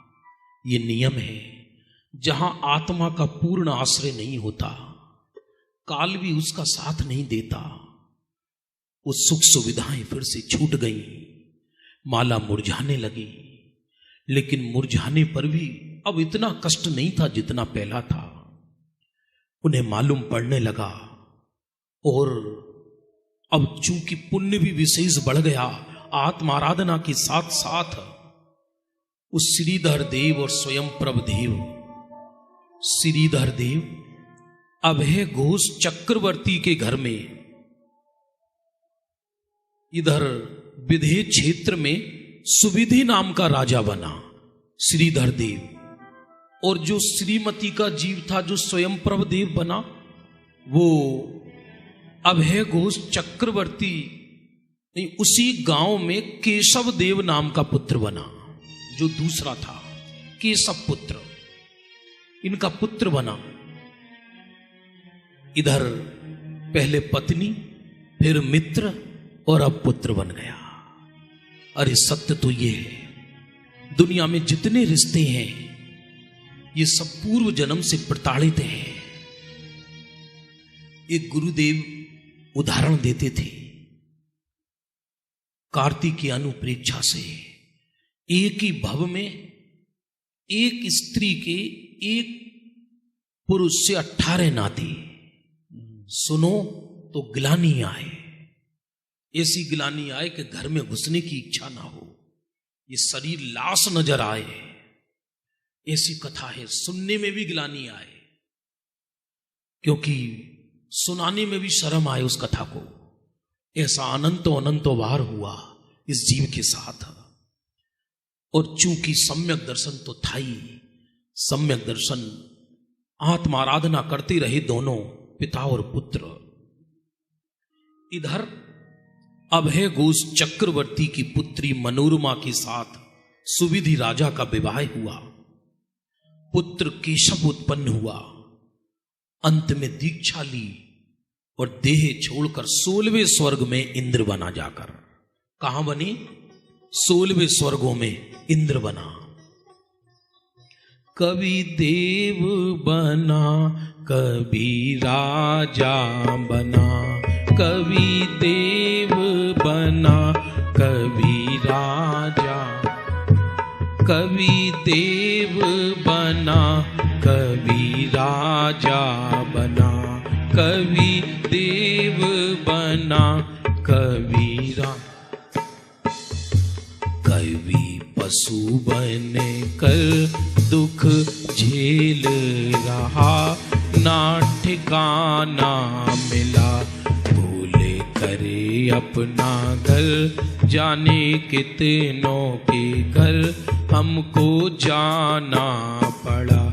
ये नियम है, जहां आत्मा का पूर्ण आश्रय नहीं होता, काल भी उसका साथ नहीं देता, वो सुख सुविधाएं फिर से छूट गई। माला मुरझाने लगी, लेकिन मुरझाने पर भी अब इतना कष्ट नहीं था जितना पहला था। उन्हें मालूम पड़ने लगा और अब चूंकि पुण्य भी विशेष बढ़ गया, आत्माराधना के साथ साथ उस श्रीधर देव और स्वयं प्रभ देव, श्रीधर देव अभय घोष चक्रवर्ती के घर में, इधर विदेह क्षेत्र में सुविधि नाम का राजा बना श्रीधर देव। और जो श्रीमती का जीव था, जो स्वयं प्रभ देव बना, वो अभय घोष चक्रवर्ती नहीं, उसी गांव में केशव देव नाम का पुत्र बना, जो दूसरा था केशव पुत्र, इनका पुत्र बना। इधर पहले पत्नी, फिर मित्र और अब पुत्र बन गया। अरे सत्य तो ये है, दुनिया में जितने रिश्ते हैं ये सब पूर्व जन्म से प्रताड़ित हैं। एक गुरुदेव उदाहरण देते थे, कार्तिक की अनुप्रेक्षा से एक ही भव में एक स्त्री के एक पुरुष से 18 नाते। सुनो तो गिलानी आए, ऐसी गिलानी आए कि घर में घुसने की इच्छा ना हो, ये शरीर लाश नजर आए, ऐसी कथा है। सुनने में भी गिलानी आए, क्योंकि सुनाने में भी शर्म आए उस कथा को। ऐसा अनंतो बार हुआ इस जीव के साथ। और चूंकि सम्यक दर्शन तो था ही, सम्यक दर्शन आत्माराधना करते रहे दोनों पिता और पुत्र। इधर अभय घोष चक्रवर्ती की पुत्री मनोरमा के साथ सुविधि राजा का विवाह हुआ। पुत्र केशव उत्पन्न हुआ। अंत में दीक्षा ली और देह छोड़कर 16वें स्वर्ग में इंद्र बना जाकर। कहां बनी? 16वें स्वर्गों में इंद्र बना। कभी देव बना, कभी राजा बना, कभी देव बना, कभी राजा, कभी देव बना, कभी राजा बना, कभी देव बना, कभी कभी पशु बन कर दुख झेल रहा, अपना ठिकाना मिला, भूले करे अपना घर, जाने कितनों के घर हमको जाना पड़ा।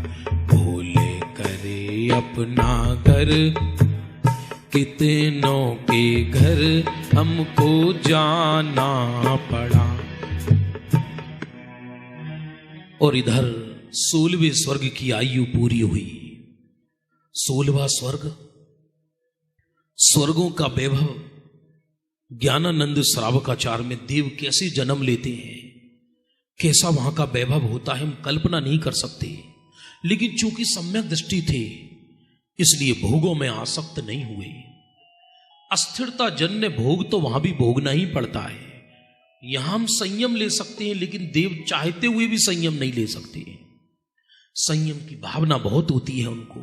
भूले करे अपना घर, कितनों के घर हमको जाना पड़ा। और इधर 16वें स्वर्ग की आयु पूरी हुई। 16वां स्वर्ग, स्वर्गों का वैभव ज्ञानानंद श्रावकाचार्य में देव कैसे जन्म लेते हैं, कैसा वहां का वैभव होता है, हम कल्पना नहीं कर सकते। लेकिन चूंकि सम्यक दृष्टि थे इसलिए भोगों में आसक्त नहीं हुए। अस्थिरता जन्य भोग तो वहां भी भोगना ही पड़ता है। यहां हम संयम ले सकते हैं लेकिन देव चाहते हुए भी संयम नहीं ले सकते। संयम की भावना बहुत होती है उनको,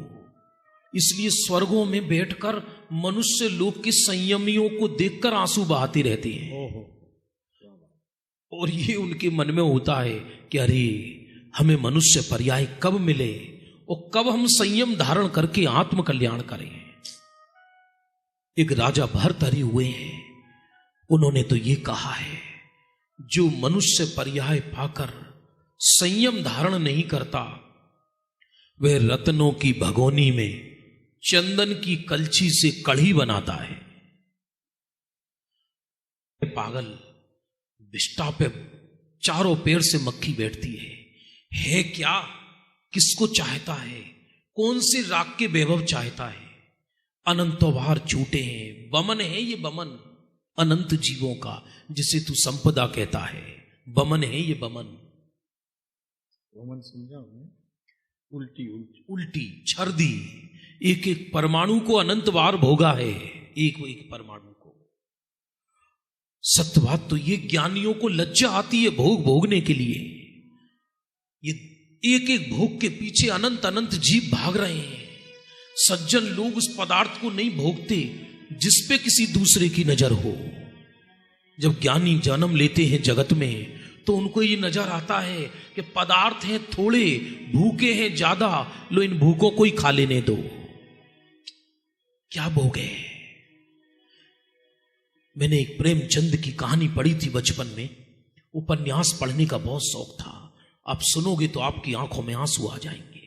इसलिए स्वर्गों में बैठकर मनुष्य लोग के संयमियों को देखकर आंसू बहाते रहते हैं। और ये उनके मन में होता है कि अरे हमें मनुष्य पर्याय कब मिले और कब हम संयम धारण करके आत्म कल्याण करें। एक राजा भर्तहरि हुए हैं, उन्होंने तो ये कहा है जो मनुष्य पर्याय पाकर संयम धारण नहीं करता वह रत्नों की भगोनी में चंदन की कलछी से कढ़ी बनाता है। पागल, विष्ठा पे चारों पैर से मक्खी बैठती है क्या, किसको चाहता है, कौन से राग के वैभव चाहता है। अनंतवार छूटे हैं, बमन है ये बमन अनंत जीवों का, जिसे तू संपदा कहता है, बमन है ये बमन। बमन समझा उन्हें? उल्टी उल्टी उल्टी छर्दी, एक एक परमाणु को अनंत बार भोगा है, एक एक परमाणु को। सत्य बात तो ये ज्ञानियों को लज्जा आती है भोग भोगने के लिए। ये एक एक भोग के पीछे अनंत अनंत जीव भाग रहे हैं। सज्जन लोग उस पदार्थ को नहीं भोगते जिस पे किसी दूसरे की नजर हो। जब ज्ञानी जन्म लेते हैं जगत में तो उनको ये नजर आता है कि पदार्थ हैं थोड़े, भूखे हैं ज्यादा, लो इन भूखों को ही खा लेने दो। क्या भोगे। मैंने एक प्रेमचंद की कहानी पढ़ी थी बचपन में, उपन्यास पढ़ने का बहुत शौक था। आप सुनोगे तो आपकी आंखों में आंसू आ जाएंगे।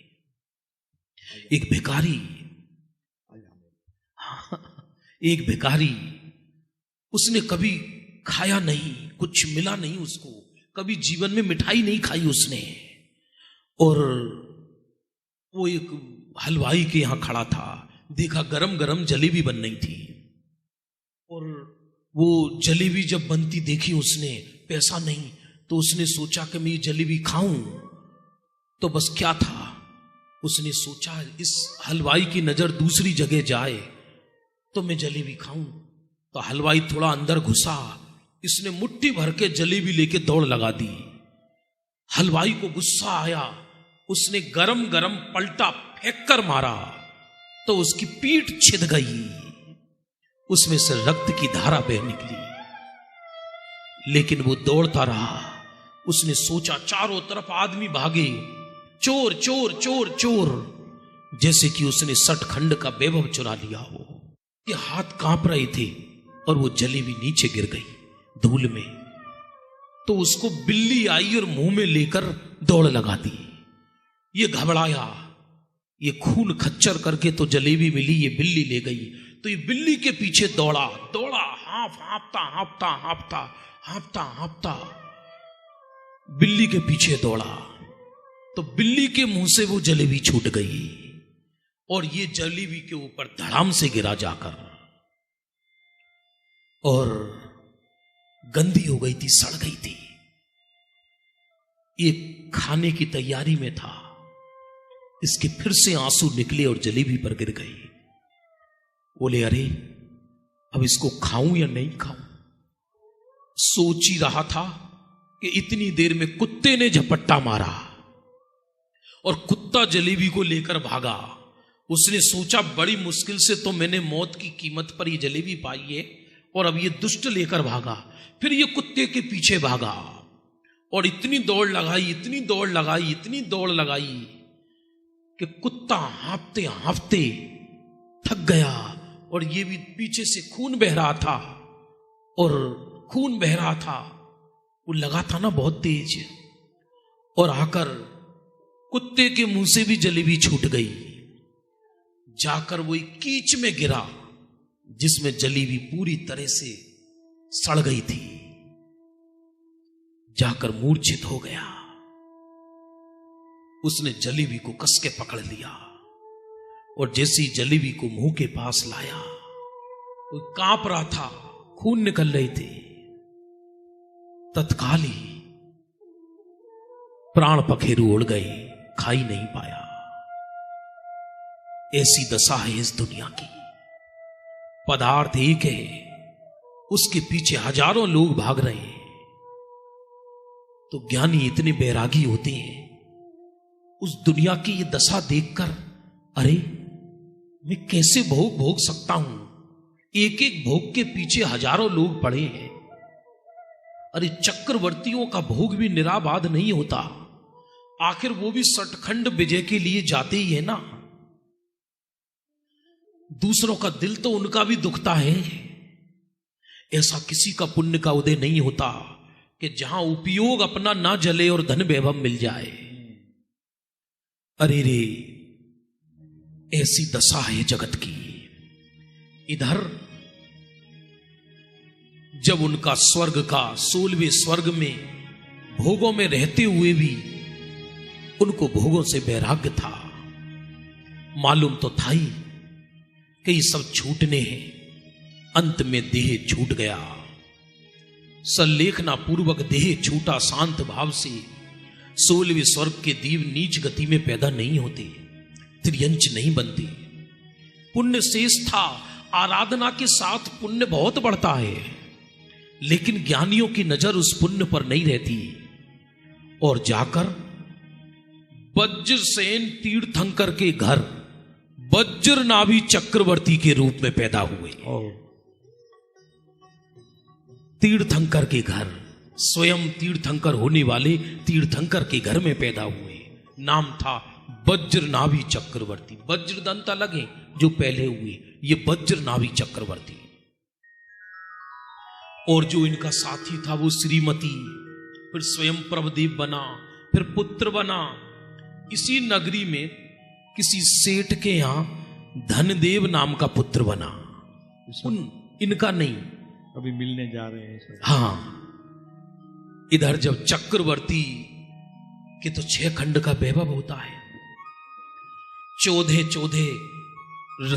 एक भिखारी, एक भिखारी, उसने कभी खाया नहीं, कुछ मिला नहीं उसको, कभी जीवन में मिठाई नहीं खाई उसने। और वो एक हलवाई के यहां खड़ा था, देखा गरम गरम जलेबी बन रही थी। और वो जलेबी जब बनती देखी उसने, पैसा नहीं, तो उसने सोचा कि मैं ये जलेबी खाऊं। तो बस क्या था, उसने सोचा इस हलवाई की नजर दूसरी जगह जाए तो मैं जलेबी खाऊं। तो हलवाई थोड़ा अंदर घुसा, इसने मुट्ठी भर के जलेबी लेके दौड़ लगा दी। हलवाई को गुस्सा आया, उसने गरम गरम पलटा फेंक कर मारा तो उसकी पीठ छिद गई, उसमें से रक्त की धारा बह निकली। लेकिन वो दौड़ता रहा। उसने सोचा चारों तरफ आदमी भागे, चोर चोर चोर चोर, जैसे कि उसने सठखंड का वैभव चुरा लिया हो। कि हाथ कांप रहे थे और वो जलेबी नीचे गिर गई धूल में। तो उसको बिल्ली आई और मुंह में लेकर दौड़ लगा दी। ये घबराया, ये खून खच्चर करके तो जलेबी मिली, ये बिल्ली ले गई। तो ये बिल्ली के पीछे दौड़ा दौड़ा, हाँफता हाँफता हाँफता हाँफता हाँफता बिल्ली के पीछे दौड़ा। तो बिल्ली के मुंह से वो जलेबी छूट गई और ये जलेबी के ऊपर धड़ाम से गिरा जाकर, और गंदी हो गई थी, सड़ गई थी। ये खाने की तैयारी में था, इसके फिर से आंसू निकले और जलेबी पर गिर गई। बोले अरे अब इसको खाऊं या नहीं खाऊं। सोच ही रहा था कि इतनी देर में कुत्ते ने झपट्टा मारा और कुत्ता जलेबी को लेकर भागा। उसने सोचा बड़ी मुश्किल से तो मैंने मौत की कीमत पर ये जलेबी पाई है और अब ये दुष्ट लेकर भागा। फिर ये कुत्ते के पीछे भागा और इतनी दौड़ लगाई, इतनी दौड़ लगाई, इतनी दौड़ लगाई कि कुत्ता हाँफते हाँफते थक गया और ये भी पीछे से खून बह रहा था, और खून बह रहा था, वो लगा था ना बहुत तेज, और आकर कुत्ते के मुंह से भी जलेबी छूट गई, जाकर वो एक कीच में गिरा जिसमें जलेबी पूरी तरह से सड़ गई थी, जाकर मूर्छित हो गया। उसने जलेबी को कस के पकड़ लिया और जैसे ही जलेबी को मुंह के पास लाया वो कांप रहा था, खून निकल रहे थे, तत्काल ही प्राण पखेरु उड़ गए, खा ही नहीं पाया। ऐसी दशा है इस दुनिया की। पदार्थ एक है, उसके पीछे हजारों लोग भाग रहे हैं। तो ज्ञानी इतने बैरागी होते हैं, उस दुनिया की ये दशा देखकर, अरे मैं कैसे भोग भोग सकता हूं, एक एक भोग के पीछे हजारों लोग पड़े हैं। अरे चक्रवर्तियों का भोग भी निराबाद नहीं होता, आखिर वो भी सटखंड विजय के लिए जाते ही है ना। दूसरों का दिल तो उनका भी दुखता है। ऐसा किसी का पुण्य का उदय नहीं होता कि जहां उपयोग अपना ना जले और धन वैभव मिल जाए। अरे रे, ऐसी दशा है जगत की। इधर जब उनका स्वर्ग का 16वें स्वर्ग में भोगों में रहते हुए भी उनको भोगों से वैराग्य था, मालूम तो था ही कि ये सब छूटने हैं। अंत में देह छूट गया, सल्लेखना पूर्वक देह छूटा शांत भाव से। 16वें स्वर्ग के दीव नीच गति में पैदा नहीं होते, त्रियंच नहीं बनते। पुण्य शेष था, आराधना के साथ पुण्य बहुत बढ़ता है, लेकिन ज्ञानियों की नजर उस पुण्य पर नहीं रहती और जाकर वज्रसेन तीर्थंकर के घर वज्र नाभि चक्रवर्ती के रूप में पैदा हुए। तीर्थंकर के घर, स्वयं तीर्थंकर होने वाले तीर्थंकर के घर में पैदा हुए। नाम था वज्र नाभि चक्रवर्ती। वज्रदंत अलग है जो पहले हुए, ये वज्र नाभि चक्रवर्ती। और जो इनका साथी था वो श्रीमती, फिर स्वयं प्रभदेव बना, फिर पुत्र बना। इसी नगरी में किसी सेठ के यहां धनदेव नाम का पुत्र बना। इनका नहीं, अभी मिलने जा रहे हैं सब। हाँ, इधर जब चक्रवर्ती के तो 6 खंड का वैभव होता है,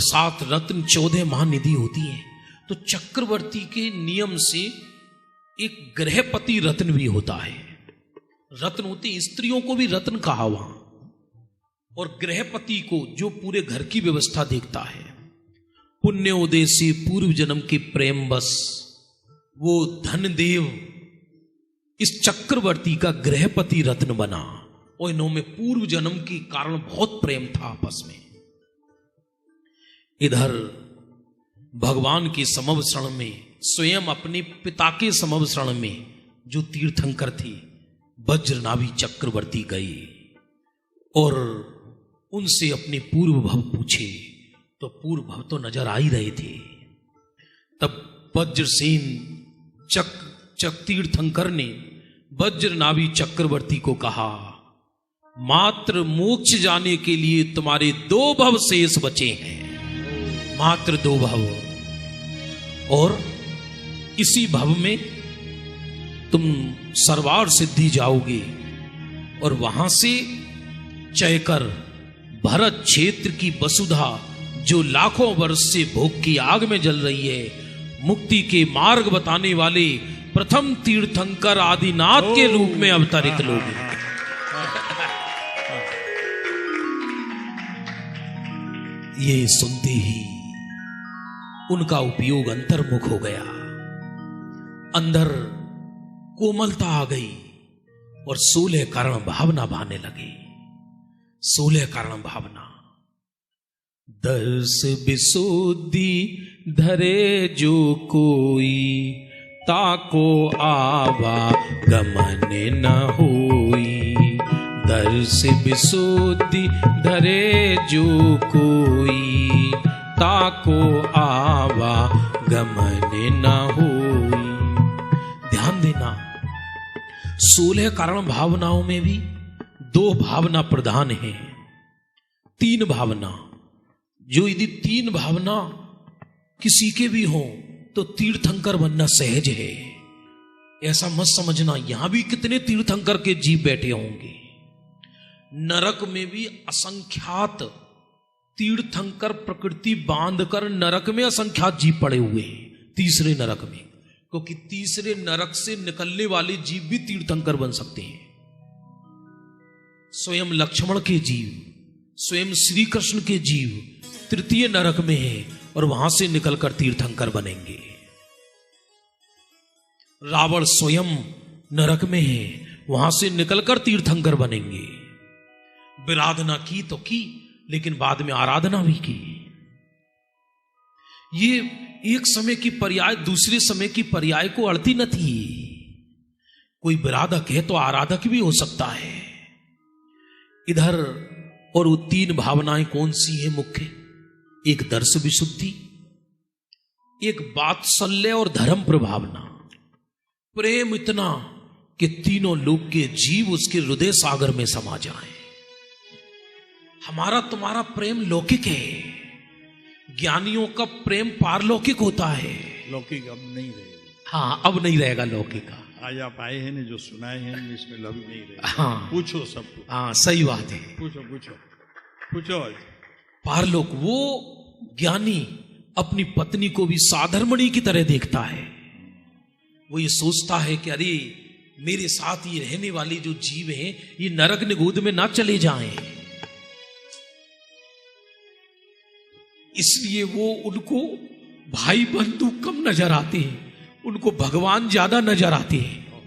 7 रत्न 14 महानिधि होती हैं। तो चक्रवर्ती के नियम से एक गृहपति रत्न भी होता है। रत्न होते, स्त्रियों को भी रत्न कहा वहां, और गृहपति को जो पूरे घर की व्यवस्था देखता है। पुण्योदय से पूर्व जन्म के प्रेम बस वो धनदेव इस चक्रवर्ती का गृहपति रत्न बना, और इन्होंने पूर्व जन्म के कारण बहुत प्रेम था आपस में। इधर भगवान के समवसरण में, स्वयं अपने पिता के समवसरण में जो तीर्थंकर थे वज्रनाभि चक्रवर्ती गए और उनसे अपने पूर्व भव पूछे, तो पूर्व भव तो नजर आ ही रहे थे। तब वज्रसेन चक तीर्थंकर ने वज्रनाभि चक्रवर्ती को कहा, मात्र मोक्ष जाने के लिए तुम्हारे 2 भव शेष बचे हैं, मात्र 2 भव, और इसी भव में तुम सर्वार सिद्धि जाओगे और वहां से चयकर भरत क्षेत्र की वसुधा जो लाखों वर्ष से भोग की आग में जल रही है, मुक्ति के मार्ग बताने वाले प्रथम तीर्थंकर आदिनाथ के रूप में अवतरित लोग हैं। ये सुनते ही उनका उपयोग अंतर्मुख हो गया, अंदर कोमलता आ गई और 16 कारण भावना भाने लगे। 16 कारण भावना। 10 विशुद्धि धरे जो कोई, ताको आवा गमन न होई। हर से विशुद्धि धरे जो कोई, ताको आवा गमन न होई। ध्यान देना, 16 कारण भावनाओं में भी 2 भावना प्रधान है, 3 भावना। जो यदि 3 भावना किसी के भी हो तो तीर्थंकर बनना सहज है। ऐसा मत समझना यहां भी कितने तीर्थंकर के जीव बैठे होंगे। नरक में भी असंख्यात तीर्थंकर प्रकृति बांधकर नरक में असंख्यात जीव पड़े हुए हैं, तीसरे नरक में, क्योंकि तीसरे नरक से निकलने वाले जीव भी तीर्थंकर बन सकते हैं। स्वयं लक्ष्मण के जीव, स्वयं श्री कृष्ण के जीव तृतीय नरक में है और वहां से निकलकर तीर्थंकर बनेंगे। रावण स्वयं नरक में है, वहां से निकलकर तीर्थंकर बनेंगे। विराधना की तो की, लेकिन बाद में आराधना भी की। ये एक समय की पर्याय दूसरे समय की पर्याय को अड़ती न थी। कोई विराधक है तो आराधक भी हो सकता है। इधर और वो 3 भावनाएं कौन सी है मुख्य? एक दर्श विशुद्धि, एक वात्सल्य और धर्म प्रभावना। प्रेम इतना कि तीनों लोक के जीव उसके हृदय सागर में समा जाएं। हमारा तुम्हारा प्रेम लौकिक है, ज्ञानियों का प्रेम पारलौकिक होता है। लौकिक अब नहीं रहेगा। हाँ, अब नहीं रहेगा लौकिक का। आज आप आए हैं ना, जो सुनाए हैं इसमें लव नहीं रहेगा। हाँ, पूछो सबको। हाँ, सही बात है। पूछो पूछो पूछो। पारलोक, वो ज्ञानी अपनी पत्नी को भी साधर्मणि की तरह देखता है। वो ये सोचता है कि अरे मेरे साथ ये रहने वाले जो जीव हैं ये नरक निगोद में ना चले जाएं, इसलिए वो उनको भाई बंधु कम नजर आते हैं, उनको भगवान ज्यादा नजर आते हैं।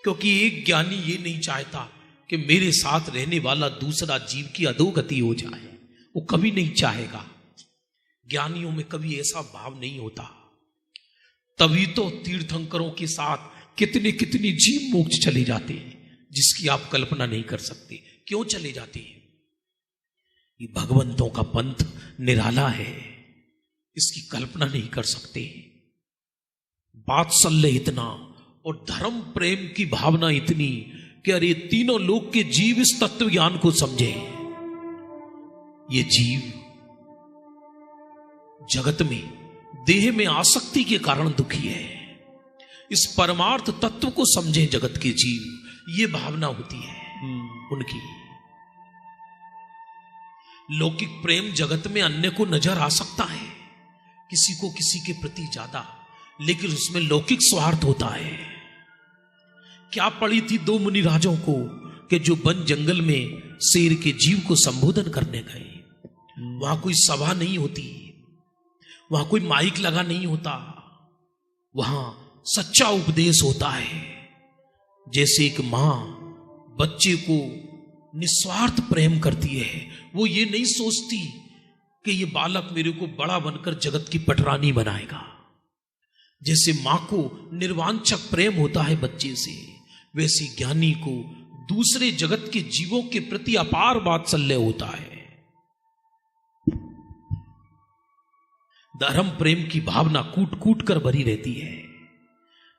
क्योंकि एक ज्ञानी ये नहीं चाहता कि मेरे साथ रहने वाला दूसरा जीव की अधोगति हो जाए, वो कभी नहीं चाहेगा। ज्ञानियों में कभी ऐसा भाव नहीं होता। तभी तो तीर्थंकरों के साथ कितने कितने जीव मोक्ष चले जाते हैं, जिसकी आप कल्पना नहीं कर सकते। क्यों चले जाते हैं? ये भगवंतों का पंथ निराला है, इसकी कल्पना नहीं कर सकते। वात्सल्य इतना और धर्म प्रेम की भावना इतनी कि अरे तीनों लोक के जीव इस तत्व ज्ञान को समझे। ये जीव जगत में देह में आसक्ति के कारण दुखी है, इस परमार्थ तत्व को समझे जगत के जीव, ये भावना होती है उनकी। लौकिक प्रेम जगत में अन्य को नजर आ सकता है, किसी को किसी के प्रति ज्यादा, लेकिन उसमें लौकिक स्वार्थ होता है। क्या पड़ी थी 2 मुनि राजों को कि जो वन जंगल में शेर के जीव को संबोधन करने गए। वहां कोई सभा नहीं होती, वहां कोई माइक लगा नहीं होता, वहां सच्चा उपदेश होता है। जैसे एक मां बच्चे को निस्वार्थ प्रेम करती है, वो ये नहीं सोचती कि ये बालक मेरे को बड़ा बनकर जगत की पटरानी बनाएगा। जैसे मां को निर्वांछक प्रेम होता है बच्चे से, वैसे ज्ञानी को दूसरे जगत के जीवों के प्रति अपार वात्सल्य होता है। धर्म प्रेम की भावना कूट कूट कर भरी रहती है।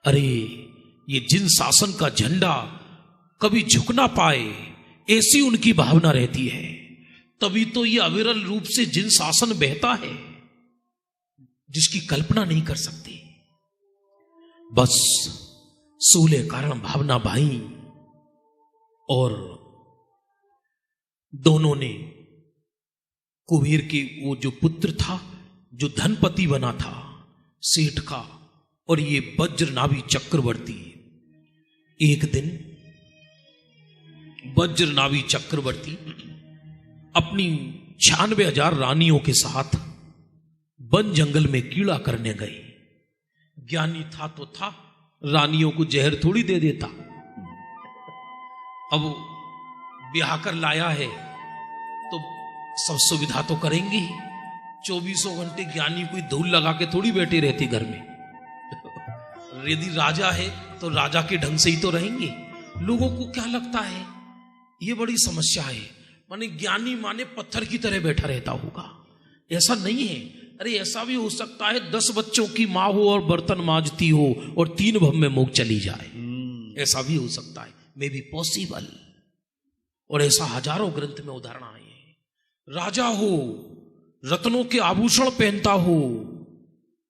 अरे ये जिन शासन का झंडा कभी झुक ना पाए, ऐसी उनकी भावना रहती है। तभी तो ये अविरल रूप से जिन शासन बहता है, जिसकी कल्पना नहीं कर सकते। बस 16 कारण भावना भाई, और दोनों ने कुबेर के वो जो पुत्र था, जो धनपति बना था सेठ का, और ये वज्रनाभि चक्रवर्ती, एक दिन वज्रनाभि चक्रवर्ती अपनी 96,000 रानियों के साथ वन जंगल में कीड़ा करने गए। ज्ञानी था तो था, रानियों को जहर थोड़ी दे देता। अब ब्याह कर लाया है तो सब सुविधा तो करेंगे ही। 24 घंटे ज्ञानी कोई धूल लगा के थोड़ी बैठे रहते घर में। यदि राजा है तो राजा के ढंग से ही तो रहेंगे। लोगों को क्या लगता है, ये बड़ी समस्या है। माने ज्ञानी माने पत्थर की तरह बैठा रहता होगा, ऐसा नहीं है। अरे ऐसा भी हो सकता है 10 बच्चों की माँ हो और बर्तन मांजती हो और 3 भव में मुख चली जाए, ऐसा भी हो सकता है, मे बी पॉसिबल। और ऐसा हजारों ग्रंथ में उदाहरण आए हैं। राजा हो, रत्नों के आभूषण पहनता हो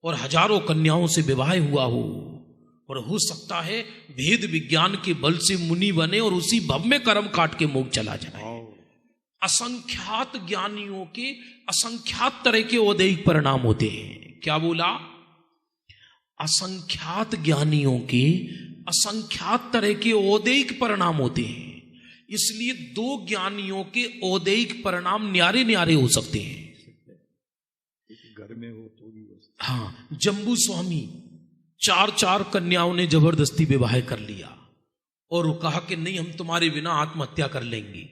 और हजारों कन्याओं से विवाह हुआ हो, और हो सकता है भेद विज्ञान के बल से मुनि बने और उसी भव में कर्म काट के मोक्ष चला जाए। असंख्यात ज्ञानियों के असंख्यात तरह के औदैहिक परिणाम होते हैं। क्या बोला? असंख्यात ज्ञानियों के असंख्यात तरह के औदैहिक परिणाम होते हैं। इसलिए 2 ज्ञानियों के औदैहिक परिणाम न्यारे न्यारे हो सकते हैं। घर में हो तो भी हो। हाँ, जम्बू स्वामी 4 कन्याओं ने जबरदस्ती विवाह कर लिया और वो कहा कि नहीं, हम तुम्हारे बिना आत्महत्या कर लेंगे।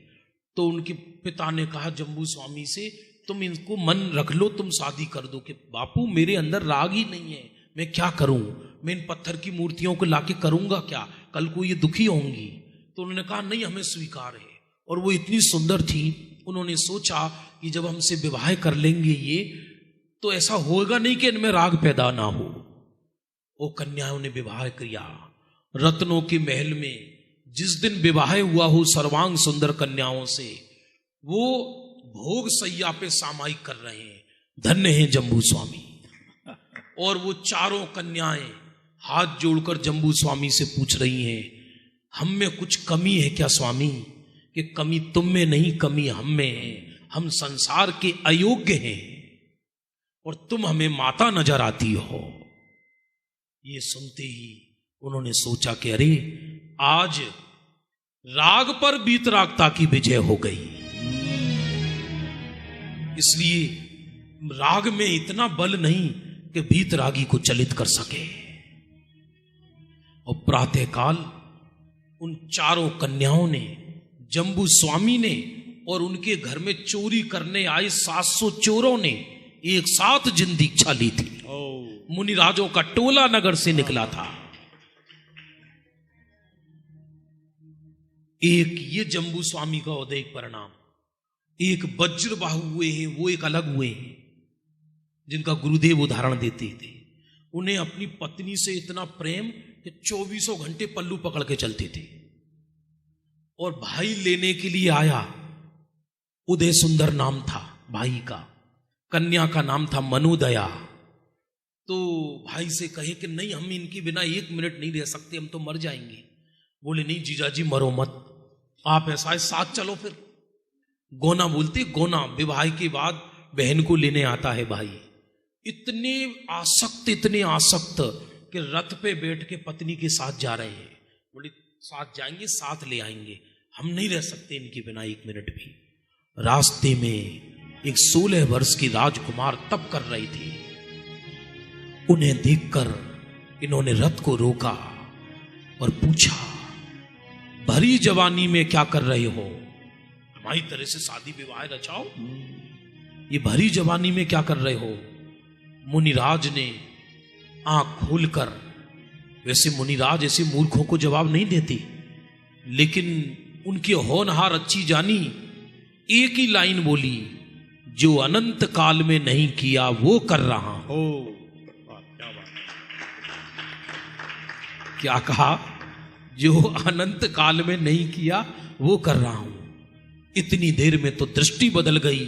तो उनके पिता ने कहा जम्बू स्वामी से, तुम इनको मन रख लो, तुम शादी कर दो। कि बापू मेरे अंदर राग ही नहीं है, मैं क्या करूं, मैं इन पत्थर की मूर्तियों को लाके करूंगा क्या, कल को ये दुखी होंगी। तो उन्होंने कहा नहीं, हमें स्वीकार है। और वो इतनी सुंदर थी, उन्होंने सोचा कि जब हमसे विवाह कर लेंगे ये, तो ऐसा होगा नहीं कि इनमें राग पैदा ना हो। वो कन्याओं ने विवाह किया रत्नों के महल में। जिस दिन विवाह हुआ हो सर्वांग सुंदर कन्याओं से, वो भोग सैया पे सामायिक कर रहे हैं, धन्य हैं जम्बू स्वामी। और वो 4 कन्याएं हाथ जोड़कर जम्बू स्वामी से पूछ रही हैं, हम में कुछ कमी है क्या स्वामी? कि कमी तुम में नहीं, कमी हम में है, हम संसार के अयोग्य हैं और तुम हमें माता नजर आती हो। ये सुनते ही उन्होंने सोचा कि अरे आज राग पर वीतरागता की विजय हो गई। इसलिए राग में इतना बल नहीं कि वीतरागी को चलित कर सके। और प्रातःकाल उन 4 कन्याओं ने, जम्बू स्वामी ने और उनके घर में चोरी करने आए 700 चोरों ने एक साथ जिन दीक्षा ली थी। मुनिराजों का टोला नगर से निकला था। एक ये जम्बू स्वामी का औदैहिक परिणाम। एक वज्रबाहु हुए हैं, वो एक अलग हुए हैं, जिनका गुरुदेव उदाहरण देते थे। उन्हें अपनी पत्नी से इतना प्रेम कि 24 घंटे पल्लू पकड़ के चलते थे। और भाई लेने के लिए आया, उदय सुंदर नाम था भाई का, कन्या का नाम था मनोदया। तो भाई से कहे कि नहीं, हम इनके बिना 1 मिनट नहीं रह सकते, हम तो मर जाएंगे। बोले नहीं जीजाजी मरो मत, आप ऐसा है साथ चलो। फिर गोना बोलते, गोना विवाह के बाद बहन को लेने आता है भाई। इतने आसक्त कि रथ पे बैठ के पत्नी के साथ जा रहे हैं। बोले साथ जाएंगे, साथ ले आएंगे, हम नहीं रह सकते इनके बिना 1 मिनट भी। रास्ते में एक 16 वर्ष की राजकुमार तप कर रही थी। उन्हें देखकर इन्होंने रथ को रोका और पूछा, भरी जवानी में क्या कर रहे हो? हमारी तरह से शादी विवाह रचाओ, ये भरी जवानी में क्या कर रहे हो? मुनिराज ने आंख खोलकर, वैसे मुनिराज ऐसे मूर्खों को जवाब नहीं देते, लेकिन उनकी होनहार अच्छी जानी, एक ही लाइन बोली, जो अनंत काल में नहीं किया वो कर रहा हूं। क्या कहा? जो अनंत काल में नहीं किया वो कर रहा हूं। इतनी देर में तो दृष्टि बदल गई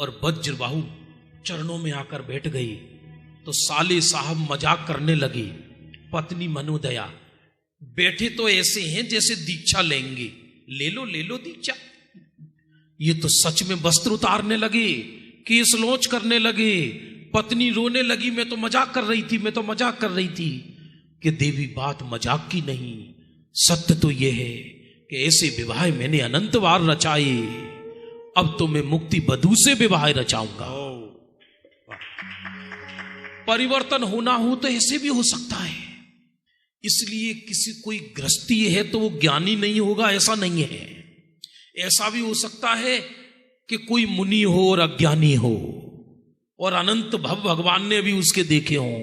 और वज्रबाहु चरणों में आकर बैठ गई। तो साले साहब मजाक करने लगे। पत्नी मनोदया, बैठे तो ऐसे हैं जैसे दीक्षा लेंगे, ले लो दीक्षा। ये तो सच में वस्त्र उतारने लगे, केस लॉन्च करने लगे। पत्नी रोने लगी, मैं तो मजाक कर रही थी। कि देवी बात मजाक की नहीं, सत्य तो यह है कि ऐसे विवाह मैंने अनंत बार रचाए, अब तो मैं मुक्ति बधू से विवाह रचाऊंगा। परिवर्तन होना हो तो ऐसे भी हो सकता है। इसलिए किसी कोई गृहस्थी है तो वो ज्ञानी नहीं होगा, ऐसा नहीं है। ऐसा भी हो सकता है कि कोई मुनि हो और अज्ञानी हो और अनंत भव भगवान ने भी उसके देखे हों।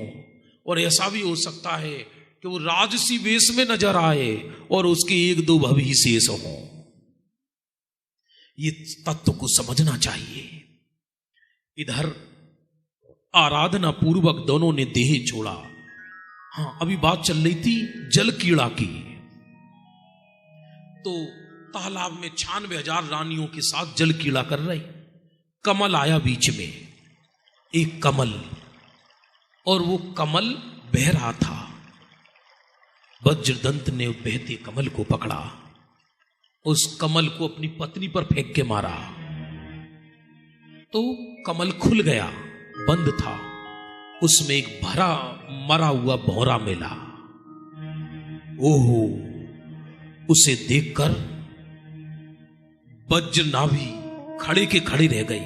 और ऐसा भी हो सकता है कि वो राजसी वेश में नजर आए और उसके 1-2 भव ही शेष हों। ये तत्व को समझना चाहिए। इधर आराधना पूर्वक दोनों ने देह छोड़ा। हाँ, अभी बात चल रही थी जल कीड़ा की। तो तालाब में 96,000 रानियों के साथ जल कीड़ा कर रहे। कमल आया बीच में, एक कमल, और वो कमल बह रहा था। वज्रदंत ने बहते कमल को पकड़ा, उस कमल को अपनी पत्नी पर फेंक के मारा तो कमल खुल गया, बंद था। उसमें एक भरा मरा हुआ भौरा मिला। ओहो, उसे देखकर वज्रनाभि खड़े के खड़े रह गए।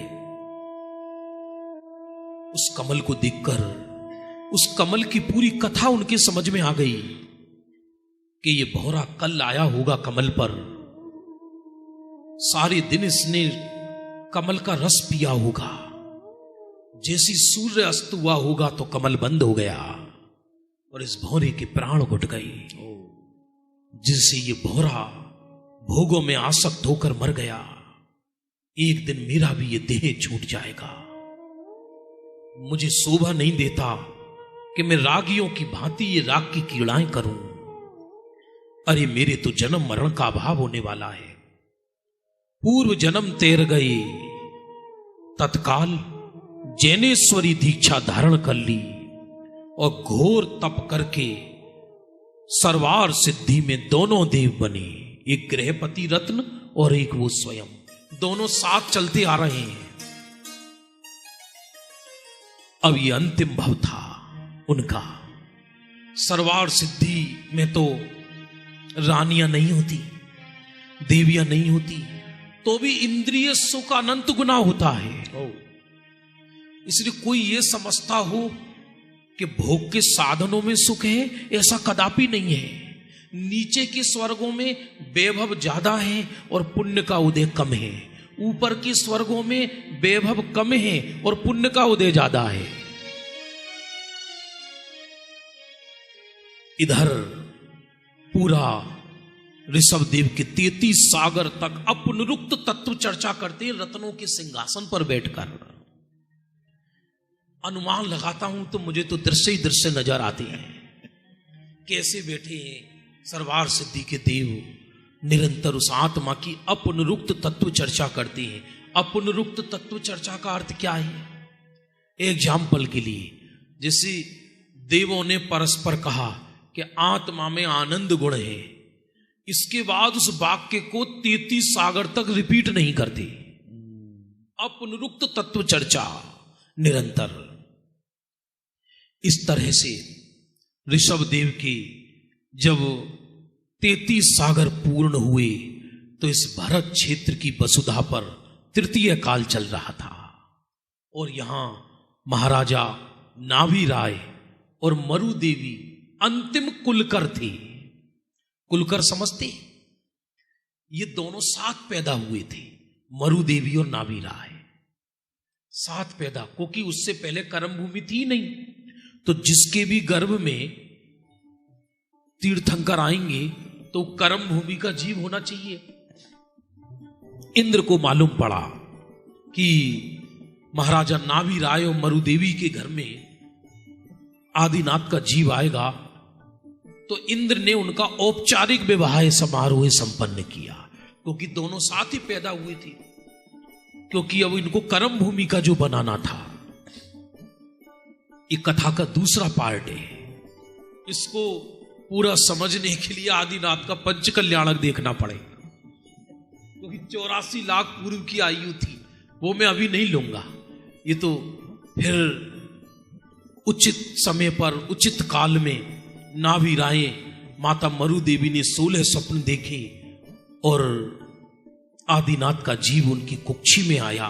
उस कमल को देखकर उस कमल की पूरी कथा उनके समझ में आ गई कि ये भौरा कल आया होगा कमल पर, सारे दिन इसने कमल का रस पिया होगा, जैसी सूर्य अस्त हुआ होगा तो कमल बंद हो गया और इस भौरे के प्राण घुट गए, जिससे ये भौरा भोगों में आसक्त होकर मर गया। एक दिन मेरा भी ये देह छूट जाएगा। मुझे शोभा नहीं देता कि मैं रागियों की भांति ये राग की कीड़ाएं करूं। अरे मेरे तो जन्म मरण का अभाव होने वाला है। पूर्व जन्म तेर गए, तत्काल जैनेश्वरी दीक्षा धारण कर ली और घोर तप करके सर्वार सिद्धि में दोनों देव बने, एक गृहपति रत्न और एक वो स्वयं, दोनों साथ चलते आ रहे हैं। अब ये अंतिम भव था उनका। सर्वार सिद्धि में तो रानियां नहीं होती, देवियां नहीं होती, तो भी इंद्रिय सुख अनंत गुना होता है। इसलिए कोई ये समझता हो कि भोग के साधनों में सुख है, ऐसा कदापि नहीं है। नीचे के स्वर्गों में वैभव ज्यादा है और पुण्य का उदय कम है, ऊपर के स्वर्गों में वैभव कम है और पुण्य का उदय ज्यादा है। इधर पूरा ऋषभदेव के 33 सागर तक अपनुरुक्त तत्व चर्चा करते हैं, रत्नों के सिंहासन पर बैठकर। अनुमान लगाता हूं तो मुझे तो दृश्य ही दृश्य नजर आते हैं। कैसे बैठे हैं सर्वार सिद्धि के देव, निरंतर उस आत्मा की अपनुरुक्त तत्व चर्चा करते हैं। अपनुरुक्त तत्व चर्चा का अर्थ क्या है? एग्जाम्पल के लिए, जैसे देवों ने परस्पर कहा कि आत्मा में आनंद गुण है, इसके बाद उस वाक्य को 33 सागर तक रिपीट नहीं करते। अपनुरुक्त तत्व चर्चा निरंतर। इस तरह से ऋषभदेव के जब 33 सागर पूर्ण हुए तो इस भरत क्षेत्र की वसुधा पर तृतीय काल चल रहा था और यहां महाराजा नाभि राय और मरु देवी अंतिम कुलकर थे। कुलकर समझते? ये दोनों साथ पैदा हुए थे, मरु देवी और नाभि राय साथ पैदा, क्योंकि उससे पहले कर्म भूमि थी नहीं। तो जिसके भी गर्भ में तीर्थंकर आएंगे तो कर्म भूमि का जीव होना चाहिए। इंद्र को मालूम पड़ा कि महाराजा नाभि राय और मरु देवी के घर में आदिनाथ का जीव आएगा, तो इंद्र ने उनका औपचारिक विवाह समारोह संपन्न किया, क्योंकि दोनों साथ ही पैदा हुए थे। क्योंकि अब इनको कर्म भूमि का जो बनाना था। ये कथा का दूसरा पार्ट है। इसको पूरा समझने के लिए आदिनाथ का पंच कल्याणक देखना पड़ेगा, क्योंकि 84 लाख पूर्व की आयु थी, वो मैं अभी नहीं लूंगा। ये तो फिर उचित समय पर उचित काल में नाभि राय माता मरु देवी ने 16 स्वप्न देखे और आदिनाथ का जीव उनकी कुक्षी में आया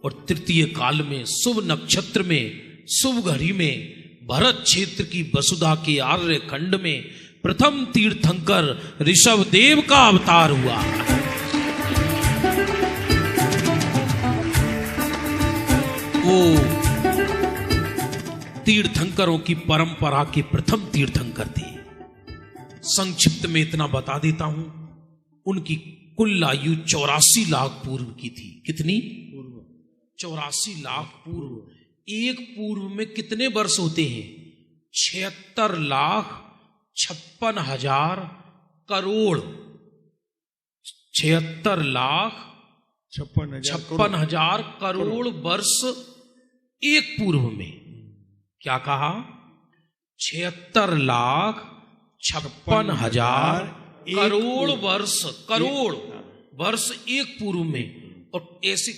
और तृतीय काल में शुभ नक्षत्र में शुभ घड़ी में भरत क्षेत्र की वसुधा के आर्य खंड में प्रथम तीर्थंकर ऋषभदेव का अवतार हुआ। वो तीर्थंकरों की परंपरा के प्रथम तीर्थंकर थे। संक्षिप्त में इतना बता देता हूं, उनकी कुल आयु 84 लाख पूर्व की थी। कितनी? पूर्व 84 लाख पूर्व। एक पूर्व में कितने वर्ष होते हैं? 76,56,000 करोड़। 76,56,000 करोड़ वर्ष एक पूर्व में। क्या कहा? 76,56,000 करोड़ वर्ष, करोड़ वर्ष एक पूर्व में। और ऐसे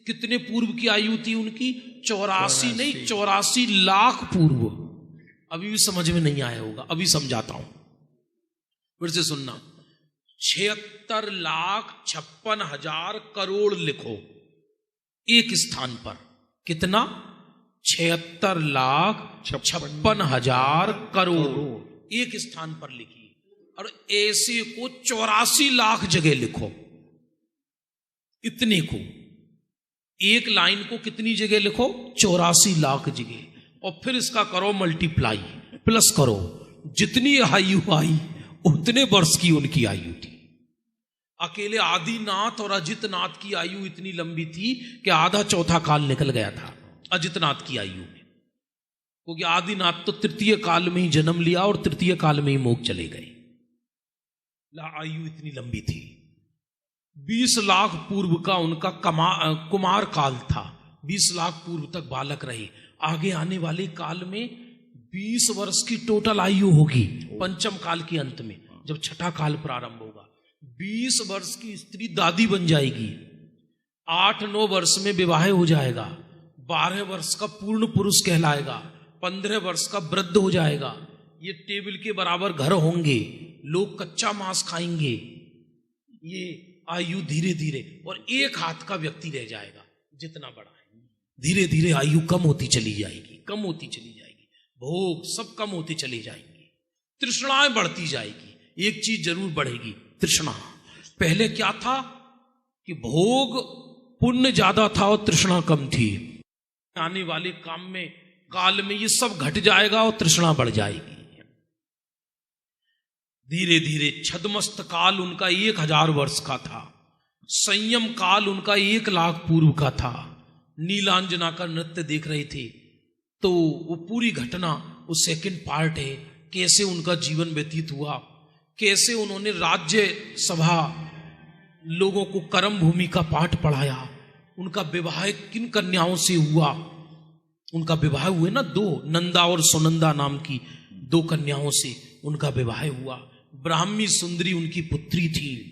कितने पूर्व की आयु थी उनकी? 84 नहीं, 84 लाख पूर्व। अभी भी समझ में नहीं आया होगा, अभी समझाता हूं, फिर से सुनना। 76,56,000 करोड़ लिखो एक स्थान पर। कितना? 76,56,000 करोड़ एक स्थान पर लिखिए। और ऐसे को 84 लाख जगह लिखो। इतने को एक लाइन को कितनी जगह लिखो? 84 लाख जगह। और फिर इसका करो मल्टीप्लाई, प्लस करो। जितनी आयु आई उतने वर्ष की उनकी आयु थी। अकेले आदिनाथ और अजितनाथ की आयु इतनी लंबी थी कि आधा चौथा काल निकल गया था अजितनाथ की आयु में। क्योंकि आदिनाथ तो तृतीय काल में ही जन्म लिया और तृतीय काल में ही मोक्ष चले गए। आयु इतनी लंबी थी। 20 लाख पूर्व का उनका कुमार काल था। 20 लाख पूर्व तक बालक रहे। आगे आने वाले काल में 20 वर्ष की टोटल आयु होगी। पंचम काल के अंत में जब छठा काल प्रारंभ होगा, 20 वर्ष की स्त्री दादी बन जाएगी। 8-9 वर्ष में विवाह हो जाएगा। 12 वर्ष का पूर्ण पुरुष कहलाएगा। 15 वर्ष का वृद्ध हो जाएगा। ये टेबल के बराबर घर होंगे। लोग कच्चा मांस खाएंगे। ये आयु धीरे धीरे, और एक हाथ का व्यक्ति रह जाएगा जितना बड़ा है। धीरे धीरे आयु कम होती चली जाएगी, कम होती चली जाएगी। भोग सब कम होते चले जाएंगे। तृष्णाएं बढ़ती जाएगी। एक चीज जरूर बढ़ेगी, तृष्णा। पहले क्या था कि भोग पुण्य ज्यादा था और तृष्णा कम थी। आने वाले काल में ये सब घट जाएगा और तृष्णा बढ़ जाएगी। धीरे धीरे छद्मस्त काल उनका 1000 वर्ष का था। संयम काल उनका 1 लाख पूर्व का था। नीलांजना का नृत्य देख रहे थे तो वो पूरी घटना, वो सेकंड पार्ट है। कैसे उनका जीवन व्यतीत हुआ, कैसे उन्होंने राज्य सभा लोगों को कर्म भूमि का पाठ पढ़ाया। उनका विवाह किन कन्याओं से हुआ? उनका विवाह हुए ना 2, नंदा और सुनंदा नाम की 2 कन्याओं से उनका विवाह हुआ। ब्राह्मी सुंदरी उनकी पुत्री थी